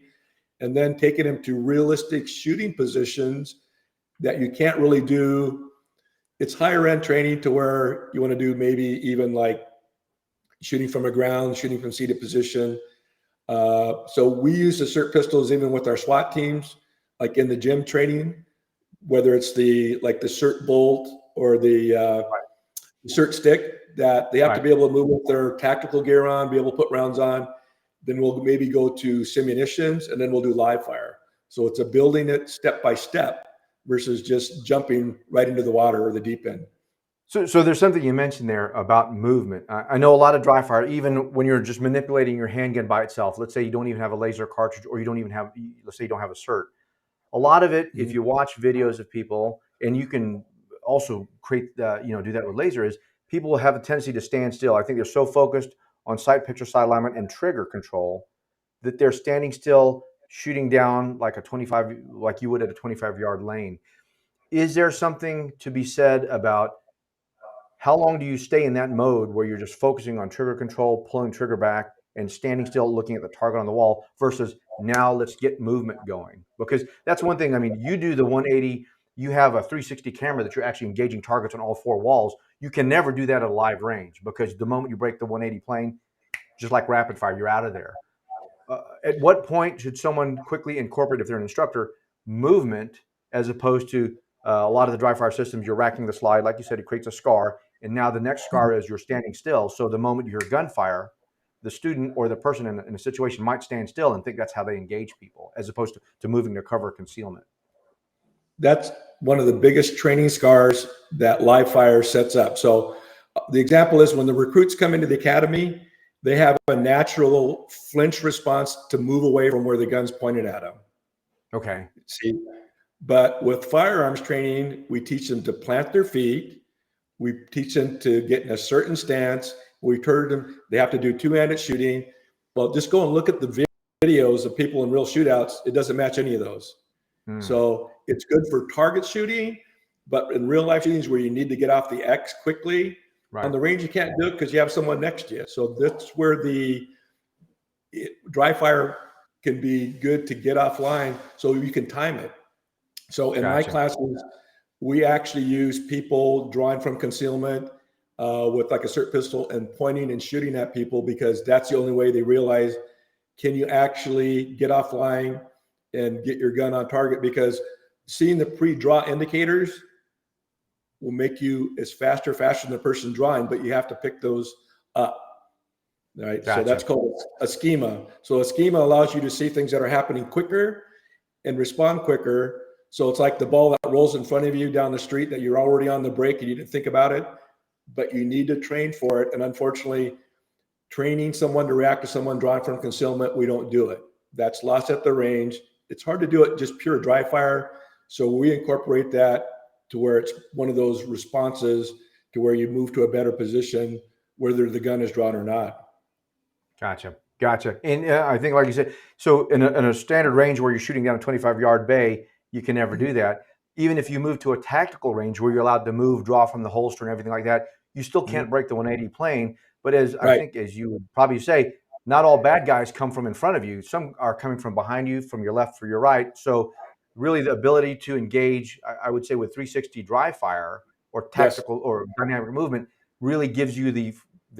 and then taking them to realistic shooting positions that you can't really do. It's higher end training to where you want to do maybe even like shooting from the ground, shooting from seated position. So we use the SIRT pistols even with our SWAT teams, like in the gym training, whether it's the SIRT bolt or the SIRT stick, that they have to be able to move with their tactical gear on, be able to put rounds on. Then we'll maybe go to simunitions and then we'll do live fire. So it's a building it step by step versus just jumping right into the water or the deep end. So there's something you mentioned there about movement. I know a lot of dry fire, even when you're just manipulating your handgun by itself, let's say you don't even have a laser cartridge or you don't even have, let's say you don't have a SIRT. A lot of it, if you watch videos of people, and you can also create, do that with laser, is people have a tendency to stand still. I think they're so focused on sight picture, sight alignment, and trigger control that they're standing still, shooting down like you would at a 25-yard lane. Is there something to be said about how long do you stay in that mode where you're just focusing on trigger control, pulling trigger back, and standing still looking at the target on the wall versus now let's get movement going? Because that's one thing. I mean, you do the 180, you have a 360 camera that you're actually engaging targets on all four walls. You can never do that at a live range because the moment you break the 180 plane, just like rapid fire, you're out of there. At what point should someone quickly incorporate, if they're an instructor, movement as opposed to a lot of the dry fire systems, you're racking the slide, like you said, it creates a scar. And now the next scar is you're standing still. So the moment you hear gunfire, the student or the person in a situation might stand still and think that's how they engage people, as opposed to moving to cover concealment. That's one of the biggest training scars that live fire sets up. So the example is when the recruits come into the academy, they have a natural flinch response to move away from where the gun's pointed at them. Okay. See, but with firearms training, we teach them to plant their feet. We teach them to get in a certain stance. We turn them, they have to do two-handed shooting. Well, just go and look at the videos of people in real shootouts. It doesn't match any of those. So it's good for target shooting, but in real life shootings where you need to get off the X quickly, on the range, you can't do it because you have someone next to you. So that's where the dry fire can be good to get offline so you can time it. So in my classes, we actually use people drawing from concealment with like a SIRT pistol and pointing and shooting at people because that's the only way they realize, can you actually get offline and get your gun on target? Because seeing the pre-draw indicators will make you as faster than the person drawing, but you have to pick those up. Right. So that's called a schema. So a schema allows you to see things that are happening quicker and respond quicker. So it's like the ball that rolls in front of you down the street that you're already on the break and you didn't think about it, but you need to train for it. And unfortunately, training someone to react to someone drawing from concealment, we don't do it. That's lost at the range. It's hard to do it just pure dry fire. So we incorporate that to where it's one of those responses to where you move to a better position, whether the gun is drawn or not. Gotcha. And I think, like you said, so in a standard range where you're shooting down a 25-yard bay, you can never do that. Even if you move to a tactical range where you're allowed to move, draw from the holster and everything like that, you still can't break the 180 plane. But I think, as you would probably say, not all bad guys come from in front of you. Some are coming from behind you, from your left, or your right. So really the ability to engage, I would say, with 360 dry fire or tactical or dynamic movement really gives you the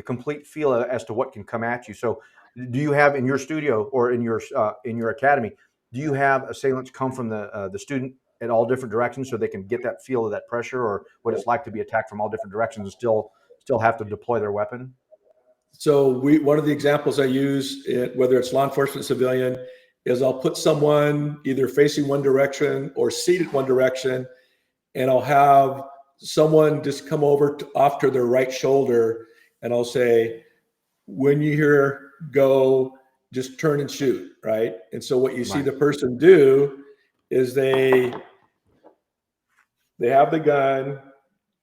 complete feel as to what can come at you. So do you have in your studio or in your academy, do you have assailants come from the student at all different directions so they can get that feel of that pressure or what it's like to be attacked from all different directions and still have to deploy their weapon? So one of the examples I use, whether it's law enforcement, civilian, is I'll put someone either facing one direction or seated one direction, and I'll have someone just come over off to their right shoulder, and I'll say, when you hear go, just turn and shoot, right? And so what you see the person do is they have the gun,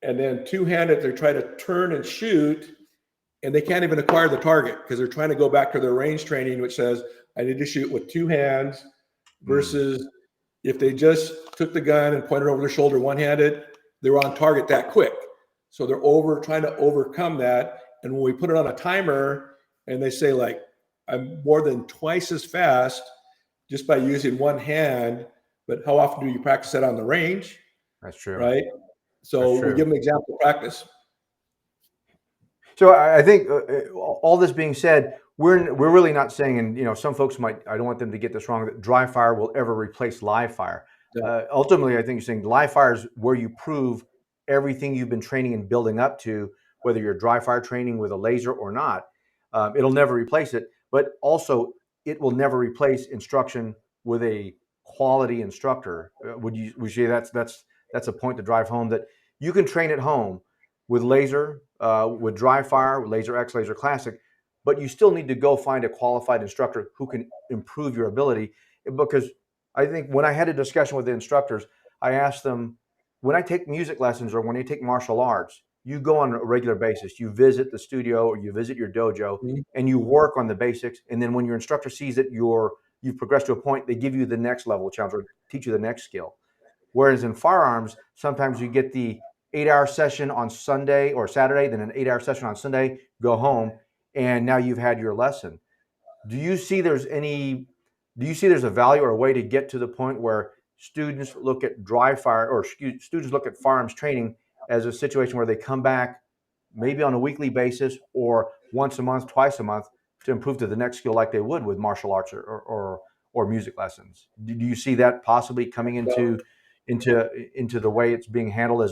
and then two-handed, they try to turn and shoot, and they can't even acquire the target because they're trying to go back to their range training, which says, I need to shoot with two hands, versus if they just took the gun and pointed over their shoulder one-handed, they were on target that quick. So they're trying to overcome that. And when we put it on a timer and they say, like, I'm more than twice as fast just by using one hand, but how often do you practice that on the range? That's true. Right? So we give them example practice. So I think all this being said, we're really not saying, and some folks might, I don't want them to get this wrong, that dry fire will ever replace live fire. Yeah. Ultimately, I think you're saying live fire is where you prove everything you've been training and building up to, whether you're dry fire training with a laser or not. It'll never replace it, but also it will never replace instruction with a quality instructor. Would you say that's a point to drive home, that you can train at home with laser, with dry fire, with Laser X, Laser Classic, but you still need to go find a qualified instructor who can improve your ability. Because I think when I had a discussion with the instructors, I asked them, when I take music lessons or when you take martial arts, you go on a regular basis, you visit the studio or you visit your dojo and you work on the basics. And then when your instructor sees that you've progressed to a point, they give you the next level challenge or teach you the next skill. Whereas in firearms, sometimes you get the 8-hour session on Sunday or Saturday, then an 8-hour session on Sunday, go home, and now you've had your lesson. Do you see there's a value or a way to get to the point where students look at dry fire, or students look at firearms training as a situation where they come back maybe on a weekly basis or once a month, twice a month, to improve to the next skill like they would with martial arts or music lessons? Do you see that possibly coming into the way it's being handled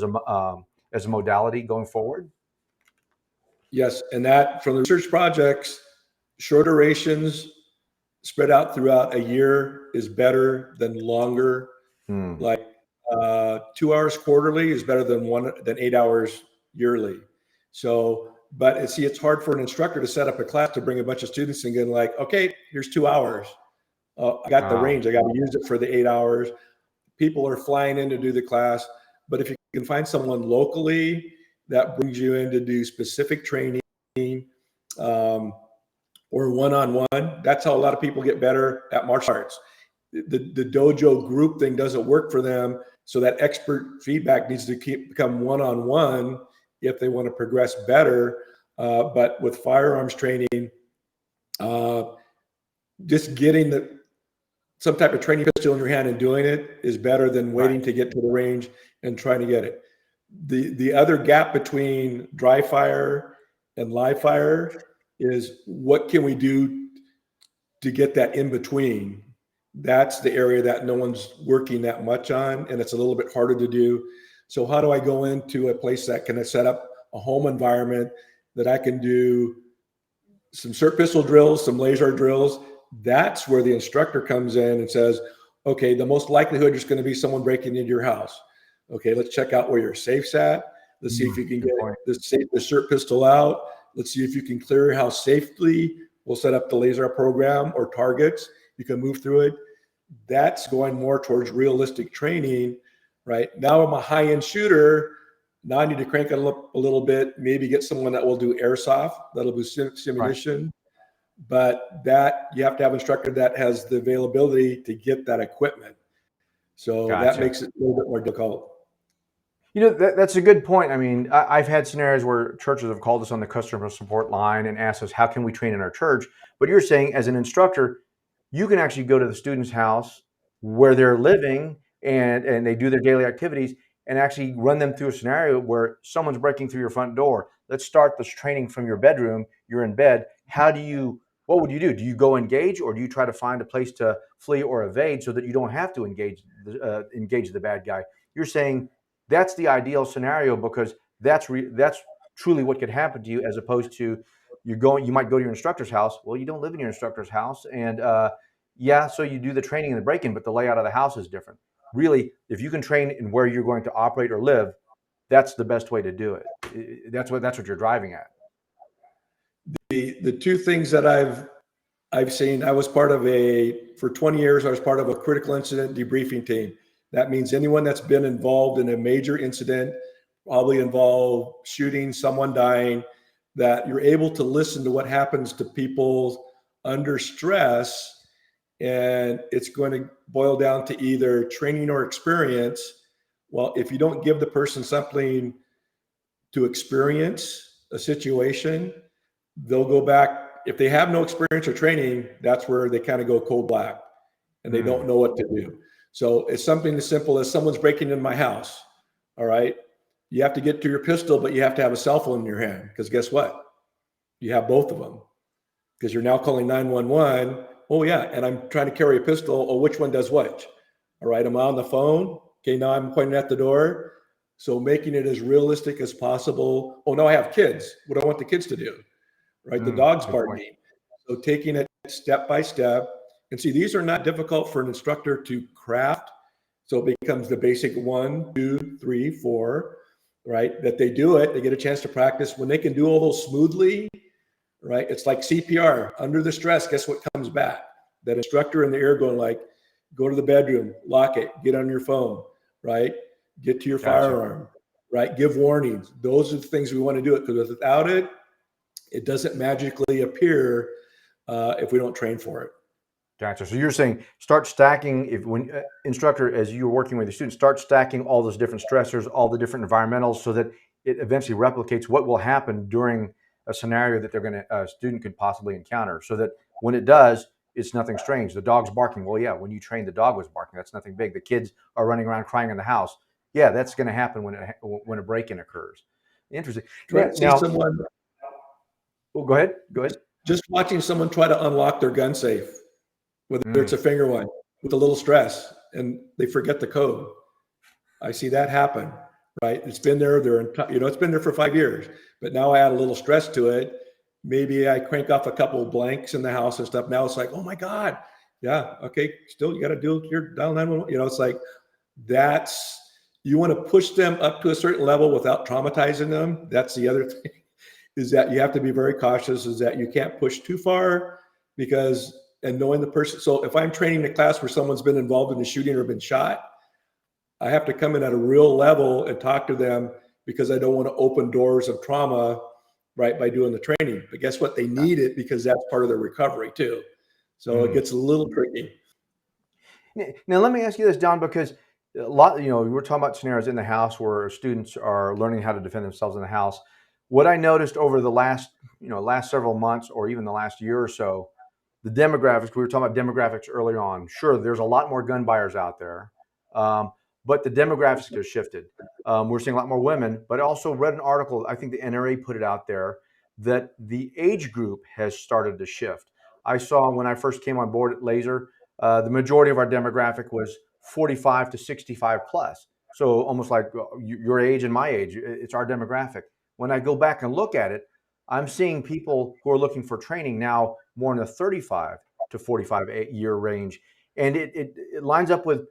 as a modality going forward? Yes, and that from the research projects, short durations spread out throughout a year is better than longer. Like 2 hours quarterly is better than 8 hours yearly. So, but it's hard for an instructor to set up a class to bring a bunch of students and get like, okay, here's 2 hours. I got the range. I got to use it for the 8 hours. People are flying in to do the class. But if you can find someone locally that brings you in to do specific training, or one-on-one, that's how a lot of people get better at martial arts. The dojo group thing doesn't work for them. So that expert feedback needs to become one-on-one if they want to progress better. But with firearms training, just getting some type of training pistol in your hand and doing it is better than waiting to get to the range and trying to get it. The other gap between dry fire and live fire is, what can we do to get that in between? That's the area that no one's working that much on, and it's a little bit harder to do. So how do I go into a place that can set up a home environment that I can do some SIRT pistol drills, some laser drills? That's where the instructor comes in and says, okay, the most likelihood is going to be someone breaking into your house. Okay, let's check out where your safe's at. Let's see if you can get the SIRT pistol out. Let's see if you can clear your house safely. We'll set up the laser program or targets. You can move through it. That's going more towards realistic training, right? Now I'm a high-end shooter. Now I need to crank it up a little bit, maybe get someone that will do airsoft, that'll do simulation. But that you have to have an instructor that has the availability to get that equipment. So that makes it a little bit more difficult. That's a good point. I mean, I've had scenarios where churches have called us on the customer support line and asked us, how can we train in our church? But you're saying, as an instructor, you can actually go to the student's house where they're living and they do their daily activities and actually run them through a scenario where someone's breaking through your front door. Let's start this training from your bedroom. You're in bed. What would you do? Do you go engage, or do you try to find a place to flee or evade so that you don't have to engage the bad guy? You're saying that's the ideal scenario, because that's truly what could happen to you, as opposed to you might go to your instructor's house. Well, you don't live in your instructor's house, and so you do the training and the break-in, but the layout of the house is different. Really, if you can train in where you're going to operate or live, that's the best way to do it. That's what you're driving at. The two things that I've seen, I was part of for 20 years, I was part of a critical incident debriefing team. That means anyone that's been involved in a major incident, probably involved shooting, someone dying, that you're able to listen to what happens to people under stress. And it's going to boil down to either training or experience. Well, if you don't give the person something to experience a situation, they'll go back. If they have no experience or training, that's where they kind of go cold black and they don't know what to do. So it's something as simple as someone's breaking in my house. All right. You have to get to your pistol, but you have to have a cell phone in your hand, because guess what? You have both of them, because you're now calling 911. Oh yeah. And I'm trying to carry a pistol. Oh, which one does what? All right. I'm on the phone. Okay. Now I'm pointing at the door. So making it as realistic as possible. Oh, now I have kids. What do I want the kids to do? Right? The dog's barking. So taking it step by step. And see, these are not difficult for an instructor to craft. So it becomes the basic 1, 2, 3, 4, right? That they do it, they get a chance to practice. When they can do all those smoothly, right? It's like CPR. Under the stress, guess what comes back? That instructor in the ear going like, go to the bedroom, lock it, get on your phone, right? Get to your firearm, right? Give warnings. Those are the things we want to do it, because without it, it doesn't magically appear if we don't train for it. Gotcha. So you're saying start stacking, when instructor, as you're working with your students, start stacking all those different stressors, all the different environmentals, so that it eventually replicates what will happen during a scenario that a student could possibly encounter, so that when it does, it's nothing strange. The dog's barking. Well, yeah, when you trained, the dog was barking. That's nothing big. The kids are running around crying in the house. Yeah, that's going to happen when a break-in occurs. Interesting. Now, someone. Oh, go ahead. Go ahead. Just watching someone try to unlock their gun safe, whether it's a finger one, with a little stress, and they forget the code. I see that happen, right? It's been there. It's been there for 5 years, but now I add a little stress to it. Maybe I crank off a couple of blanks in the house and stuff. Now it's like, oh my God. Yeah. Okay. Still, you got to do your dial 911. It's like, you want to push them up to a certain level without traumatizing them. That's the other thing, is that you have to be very cautious, is that you can't push too far, and knowing the person. So if I'm training a class where someone's been involved in a shooting or been shot, I have to come in at a real level and talk to them, because I don't want to open doors of trauma, right, by doing the training. But guess what? They need it, because that's part of their recovery too. So it gets a little tricky. Now, let me ask you this, John, because a lot, we're talking about scenarios in the house where students are learning how to defend themselves in the house. What I noticed over the last several months, or even the last year or so, the demographics, we were talking about demographics earlier on. Sure, there's a lot more gun buyers out there, but the demographics have shifted. We're seeing a lot more women, but I also read an article, I think the NRA put it out there, that the age group has started to shift. I saw when I first came on board at LASR, the majority of our demographic was 45 to 65 plus. So almost like your age and my age, it's our demographic. When I go back and look at it, I'm seeing people who are looking for training now more in the 35 to 45 year range. And it lines up with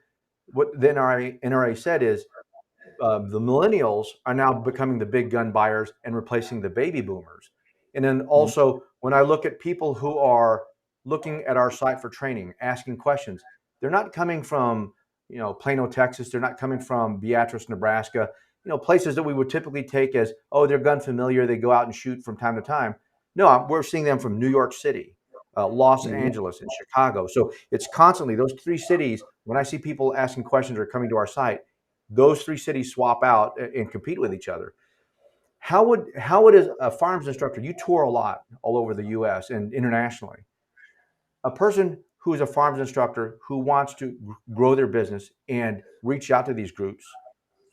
what the NRA said is the millennials are now becoming the big gun buyers and replacing the baby boomers. And then also when I look at people who are looking at our site for training, asking questions, they're not coming from, Plano, Texas. They're not coming from Beatrice, Nebraska, places that we would typically take as, oh, they're gun familiar. They go out and shoot from time to time. No, we're seeing them from New York City, Los Angeles, and Chicago. So it's constantly those three cities. When I see people asking questions or coming to our site, those three cities swap out and compete with each other. How would as a firearms instructor, you tour a lot all over the U.S. and internationally, a person who is a firearms instructor who wants to grow their business and reach out to these groups,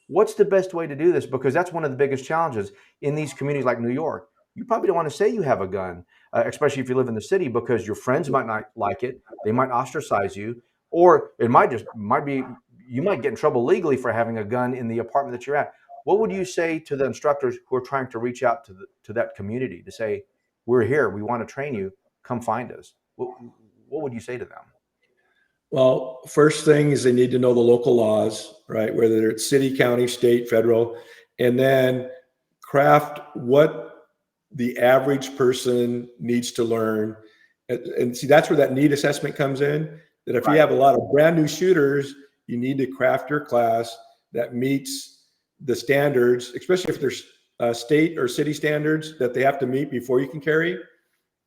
what's the best way to do this? Because that's one of the biggest challenges in these communities like New York. You probably don't want to say you have a gun, especially if you live in the city, because your friends might not like it. They might ostracize you, or it might be you might get in trouble legally for having a gun in the apartment that you're at. What would you say to the instructors who are trying to reach out to that community to say, we're here, we want to train you, come find us? What would you say to them? Well, first thing is they need to know the local laws, right? Whether it's city, county, state, federal, and then craft what the average person needs to learn. And see, that's where that need assessment comes in, that if you have a lot of brand new shooters, you need to craft your class that meets the standards, especially if there's state or city standards that they have to meet before you can carry,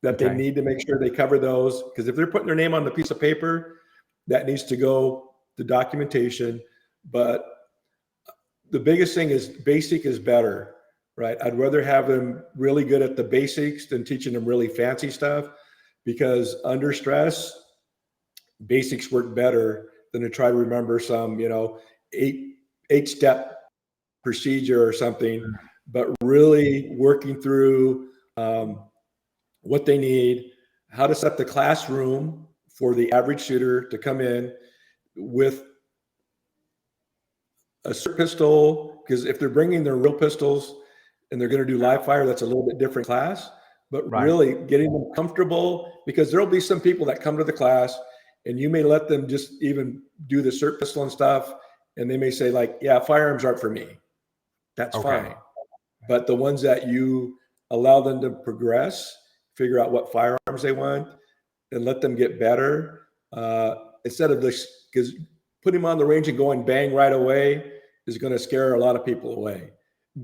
that they need to make sure they cover those. Because if they're putting their name on the piece of paper, that needs to go to documentation. But the biggest thing is basic is better, right? I'd rather have them really good at the basics than teaching them really fancy stuff, because under stress, basics work better than to try to remember some, eight-step procedure or something. But really working through what they need, how to set the classroom for the average shooter to come in with a SIRT pistol, because if they're bringing their real pistols and they're going to do live fire, that's a little bit different class. But really getting them comfortable, because there'll be some people that come to the class and you may let them just even do the SIRT pistol and stuff, and they may say like, yeah, firearms aren't for me. That's fine. But the ones that you allow them to progress, figure out what firearms they want, and let them get better, instead of this, because putting them on the range and going bang right away is going to scare a lot of people away.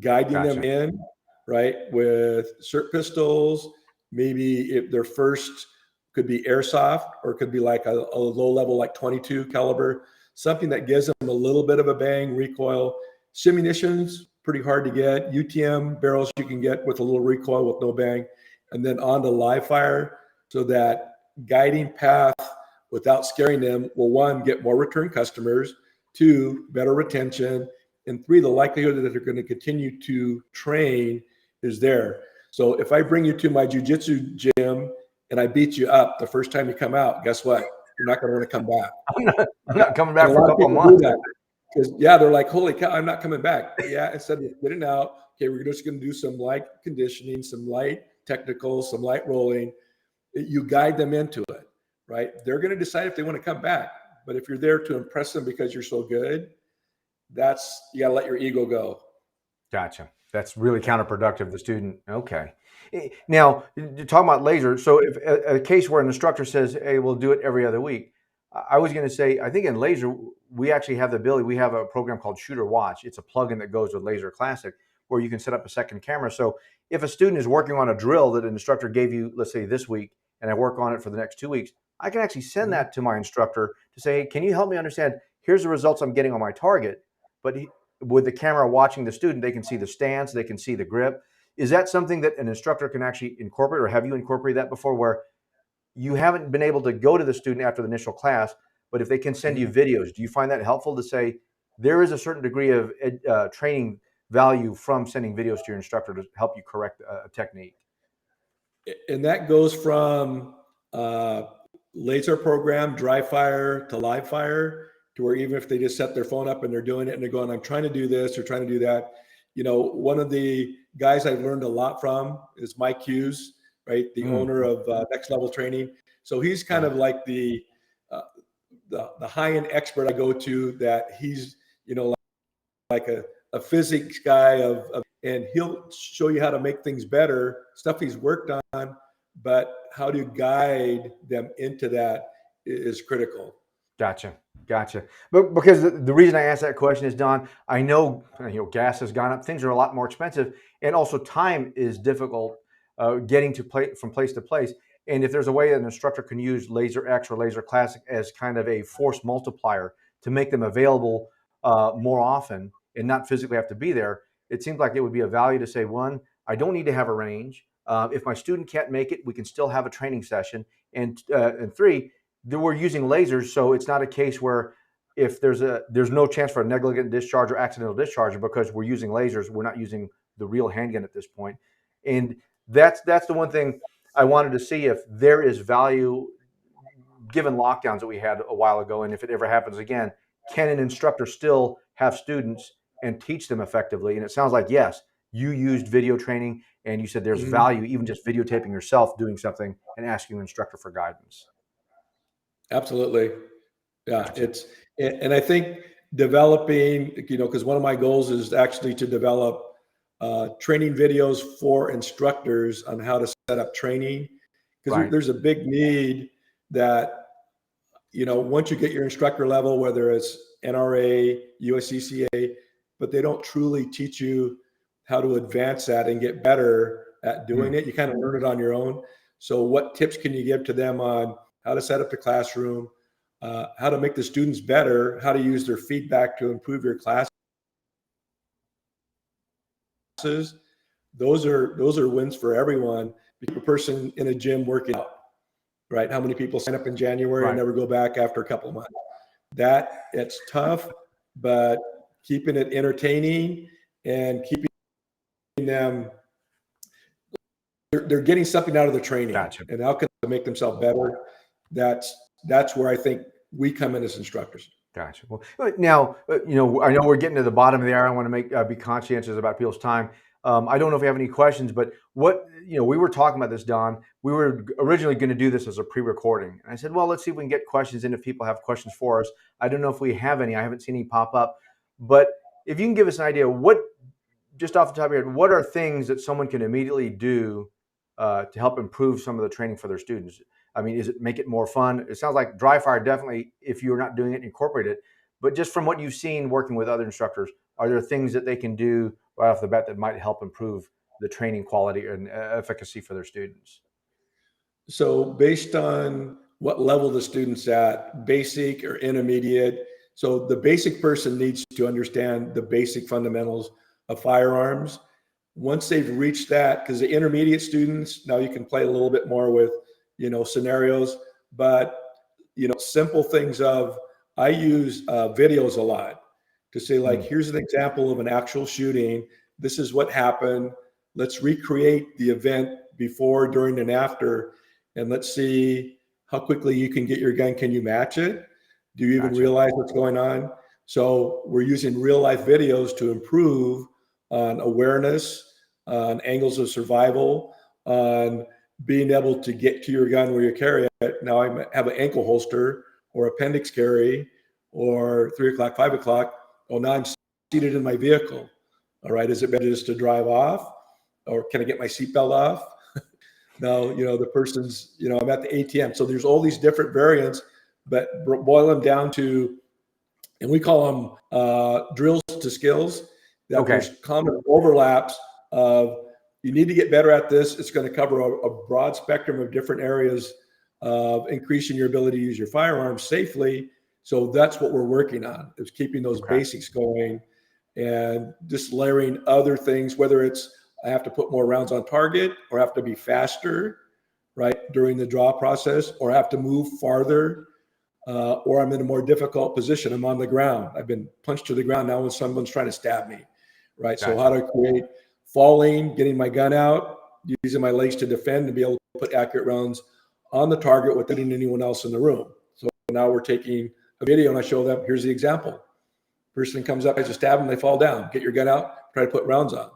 Guiding them in, right, with SIRT pistols, maybe if their first could be airsoft, or it could be like a low level, like 22 caliber, something that gives them a little bit of a bang, recoil. Simunitions, pretty hard to get. UTM barrels you can get with a little recoil with no bang. And then on to live fire, so that guiding path without scaring them will, one, get more return customers, two, better retention, and three, the likelihood that they're going to continue to train is there. So if I bring you to my jujitsu gym and I beat you up the first time you come out, guess what? You're not going to want to come back. I'm not coming back for a couple of months. Because they're like, holy cow, I'm not coming back. Yeah, instead of getting out, okay, we're just going to do some light conditioning, some light technicals, some light rolling. You guide them into it, right? They're going to decide if they want to come back. But if you're there to impress them because you're so good, you got to let your ego go. Gotcha. That's really counterproductive, the student. Okay. Now, you're talking about laser. So if a case where an instructor says, hey, we'll do it every other week, I was going to say, I think in laser, we actually have the ability, we have a program called Shooter Watch. It's a plugin that goes with Laser Classic where you can set up a second camera. So if a student is working on a drill that an instructor gave you, let's say this week, and I work on it for the next 2 weeks, I can actually send that to my instructor to say, hey, can you help me understand, here's the results I'm getting on my target. But with the camera watching the student, they can see the stance, they can see the grip. Is that something that an instructor can actually incorporate, or have you incorporated that before, where you haven't been able to go to the student after the initial class, but if they can send you videos, do you find that helpful to say there is a certain degree of training value from sending videos to your instructor to help you correct a technique? And that goes from laser program, dry fire to live fire, to where even if they just set their phone up and they're doing it and they're going, I'm trying to do this or trying to do that. One of the guys I've learned a lot from is Mike Hughes, right? The owner of Next Level Training. So he's kind of like the high-end expert I go to, that he's, like a physics guy and he'll show you how to make things better, stuff he's worked on, but how to guide them into that is critical. Gotcha. But because the reason I asked that question is, Don, I know, gas has gone up, things are a lot more expensive, and also time is difficult getting from place to place. And if there's a way that an instructor can use Laser X or Laser Classic as kind of a force multiplier to make them available more often and not physically have to be there, it seems like it would be a value to say, one, I don't need to have a range. If my student can't make it, we can still have a training session. And three, we're using lasers, so it's not a case where if there's no chance for a negligent discharge or accidental discharge, because we're using lasers, we're not using the real handgun at this point. And that's the one thing I wanted to see, if there is value, given lockdowns that we had a while ago, and if it ever happens again, can an instructor still have students and teach them effectively? And it sounds like, yes, you used video training, and you said there's value even just videotaping yourself doing something and asking an instructor for guidance. Absolutely. Yeah, and I think developing, because one of my goals is actually to develop training videos for instructors on how to set up training, because Right. there's a big need that, once you get your instructor level, whether it's NRA, USCCA, but they don't truly teach you how to advance that and get better at doing it. You kind of learn it on your own. So what tips can you give to them on how to set up the classroom, how to make the students better, how to use their feedback to improve your classes? Those are wins for everyone. A person in a gym working out, right? How many people sign up in January and never go back after a couple of months? It's tough, but keeping it entertaining and keeping them, they're getting something out of the training. Gotcha. And how can they make themselves better? That's where I think we come in as instructors. Gotcha. Well, now, I know we're getting to the bottom of the hour. I want to be conscientious about people's time. I don't know if you have any questions, but we were talking about this, Don. We were originally going to do this as a pre-recording. And I said, well, let's see if we can get questions in if people have questions for us. I don't know if we have any. I haven't seen any pop up. But if you can give us an idea, just off the top of your head, what are things that someone can immediately do to help improve some of the training for their students? I mean, is it make it more fun? It sounds like dry fire, definitely, if you're not doing it, incorporate it. But just from what you've seen working with other instructors, are there things that they can do right off the bat that might help improve the training quality and efficacy for their students? So based on what level the student's at, basic or intermediate. So the basic person needs to understand the basic fundamentals of firearms. Once they've reached that, because the intermediate students, now you can play a little bit more with scenarios, but simple things I use videos a lot to say, like, here's an example of an actual shooting. This is what happened. Let's recreate the event before, during, and after, and let's see how quickly you can get your gun. Can you match it? Do you even realize what's going on? So we're using real life videos to improve on awareness, on angles of survival, on being able to get to your gun where you carry it. Now I have an ankle holster or appendix carry or 3 o'clock, 5 o'clock. Oh, now I'm seated in my vehicle. All right. Is it better just to drive off, or can I get my seatbelt off? Now, the person's, I'm at the ATM. So there's all these different variants, but boil them down to, and we call them drills to skills, that there's common overlaps of, you need to get better at this. It's going to cover a broad spectrum of different areas of increasing your ability to use your firearms safely. So that's what we're working on, is keeping those basics going and just layering other things, whether it's I have to put more rounds on target, or have to be faster, right, during the draw process, or have to move farther, or I'm in a more difficult position. I'm on the ground. I've been punched to the ground now when someone's trying to stab me, right? So how to create falling, getting my gun out, using my legs to defend, and be able to put accurate rounds on the target without hitting anyone else in the room. So now we're taking a video and I show them, here's the example. Person comes up, I just stab them, they fall down. Get your gun out, try to put rounds on.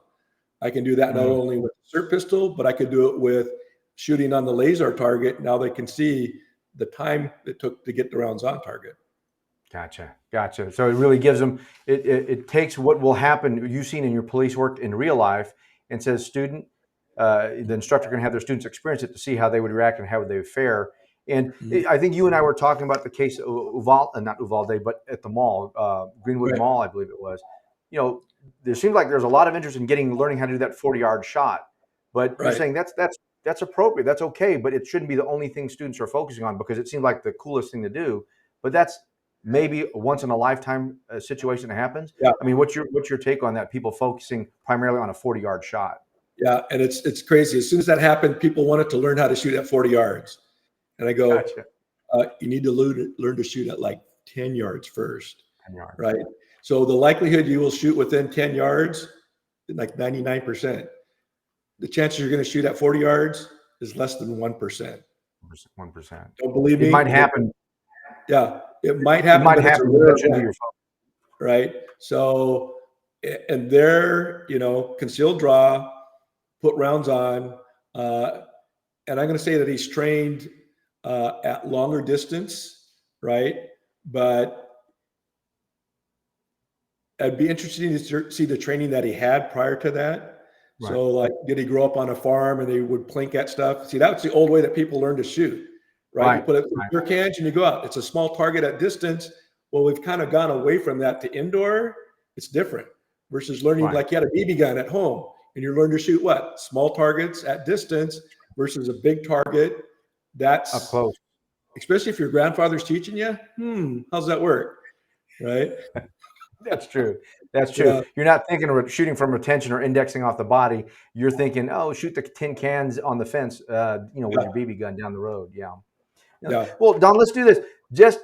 I can do that not only with the SIRT pistol, but I could do it with shooting on the LASR target. Now they can see the time it took to get the rounds on target. Gotcha. So it really gives them, it takes what will happen, you've seen in your police work in real life, and says, student, the instructor can have their students experience it to see how they would react and how they would fare. And I think you and I were talking about the case of not Uvalde, but at the mall, Greenwood Mall, I believe it was. There seems like there's a lot of interest in learning how to do that 40-yard shot. But you're saying that's appropriate, that's okay, but it shouldn't be the only thing students are focusing on, because it seems like the coolest thing to do. But that's maybe a once in a lifetime situation that happens. Yeah. I mean, what's your take on that? People focusing primarily on a 40-yard shot. Yeah, and it's crazy. As soon as that happened, people wanted to learn how to shoot at 40 yards. And I go, you need to learn to shoot at like 10 yards first. 10 yards. Right? So the likelihood you will shoot within 10 yards, like 99%. The chances you're going to shoot at 40 yards is less than 1%. 1%. Don't believe me? It might happen. Yeah, it might happen. But it's rare, right? So, and there, concealed draw, put rounds on, and I'm going to say that he's trained at longer distance, right? But I'd be interested to see the training that he had prior to that. Right. So like, did he grow up on a farm and they would plink at stuff? See, that's the old way that people learn to shoot, right? You put it in beer cans and you go out. It's a small target at distance. Well, we've kind of gone away from that to indoor. It's different versus learning like you had a BB gun at home and you learn to shoot what? Small targets at distance versus a big target. That's up close. Especially if your grandfather's teaching you. How's that work? Right? That's true. That's true. Yeah. You're not thinking of shooting from retention or indexing off the body. You're thinking, oh, shoot the tin cans on the fence, with your BB gun down the road. Yeah. Well, Don, let's do this. Just,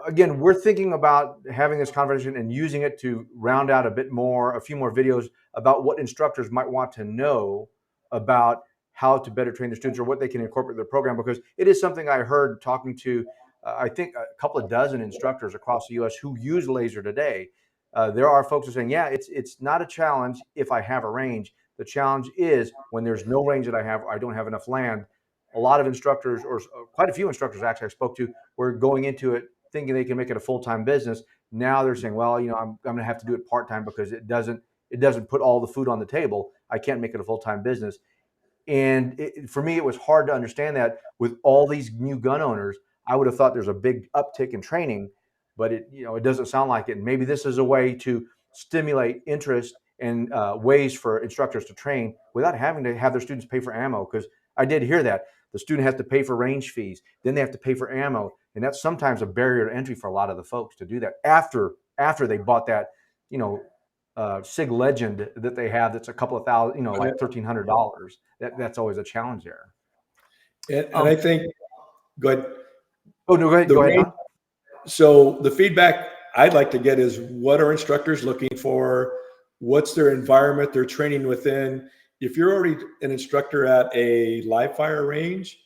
again, we're thinking about having this conversation and using it to round out a few more videos about what instructors might want to know about how to better train their students or what they can incorporate in their program, because it is something I heard talking to, I think, a couple of dozen instructors across the U.S. who use laser today. There are folks who are saying, yeah, it's not a challenge if I have a range. The challenge is when there's no range that I don't have enough land. A lot of instructors, or quite a few instructors actually I spoke to, were going into it thinking they can make it a full-time business. Now they're saying, well, I'm going to have to do it part-time because it doesn't put all the food on the table. I can't make it a full-time business. And for me, it was hard to understand that with all these new gun owners. I would have thought there's a big uptick in training, but it doesn't sound like it. And maybe this is a way to stimulate interest and ways for instructors to train without having to have their students pay for ammo. Because I did hear that the student has to pay for range fees, then they have to pay for ammo, and that's sometimes a barrier to entry for a lot of the folks to do that after they bought that SIG Legend that they have that's a couple of thousand, like $1,300. That's always a challenge there. And I think, go ahead. Oh, no, go ahead. Go ahead, Don. So the feedback I'd like to get is, what are instructors looking for? What's their environment they're training within? If you're already an instructor at a live fire range,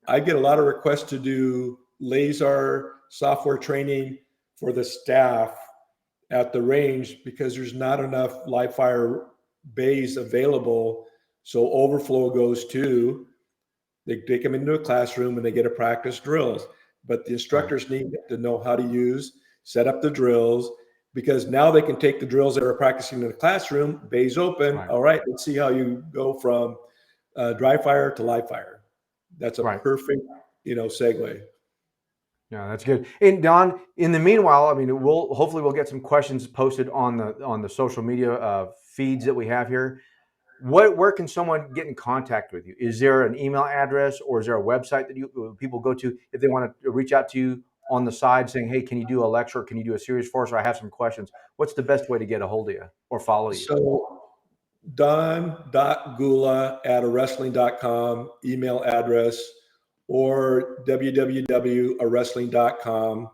I get a lot of requests to do LASR software training for the staff at the range because there's not enough live fire bays available. So overflow goes to, they take them into a classroom and they get to practice drills. But the instructors need to know how to set up the drills, because now they can take the drills that are practicing in the classroom, bays open. All right, let's see how you go from dry fire to live fire. That's a perfect, segue. Yeah, that's good. And Don, in the meanwhile, hopefully we'll get some questions posted on the social media feeds that we have here. Where can someone get in contact with you? Is there an email address or is there a website that people go to if they want to reach out to you on the side saying, hey, can you do a lecture? Can you do a series for us? Or I have some questions. What's the best way to get a hold of you or follow you? So don.gula@arwrestling.com email address, or www.arwrestling.com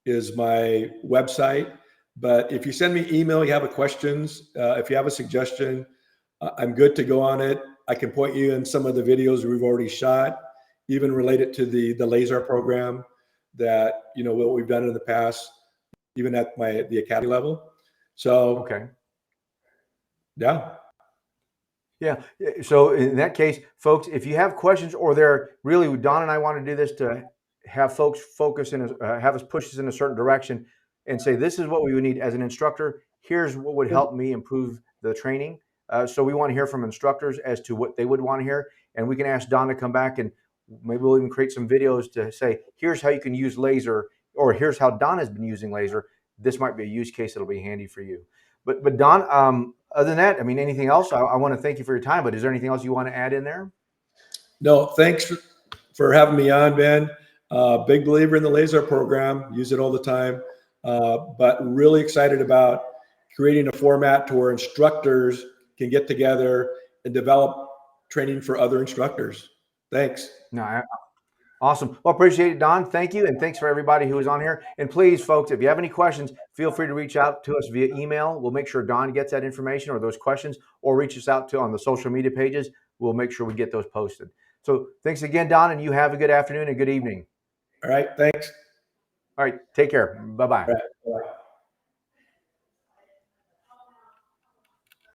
is my website. But if you send me email, you have questions, if you have a suggestion, I'm good to go on it. I can point you in some of the videos we've already shot, even related to the LASR program that, what we've done in the past, even at the academy level. So, okay. Yeah. Yeah. So in that case, folks, if you have questions, or Don and I want to do this to have folks focus have us push us in a certain direction and say, this is what we would need as an instructor. Here's what would help me improve the training. So we want to hear from instructors as to what they would want to hear. And we can ask Don to come back and maybe we'll even create some videos to say, here's how you can use laser, or here's how Don has been using laser. This might be a use case that'll be handy for you. But Don, other than that, anything else? I want to thank you for your time, but is there anything else you want to add in there? No, thanks for having me on, Ben. Big believer in the LASR program, use it all the time, but really excited about creating a format to where instructors can get together and develop training for other instructors. Thanks. No, awesome. Well, appreciate it, Don. Thank you. And thanks for everybody who is on here. And please, folks, if you have any questions, feel free to reach out to us via email. We'll make sure Don gets that information or those questions, or reach us out on the social media pages. We'll make sure we get those posted. So thanks again, Don, and you have a good afternoon and good evening. All right. Thanks. All right. Take care. Bye-bye. All right. Bye-bye.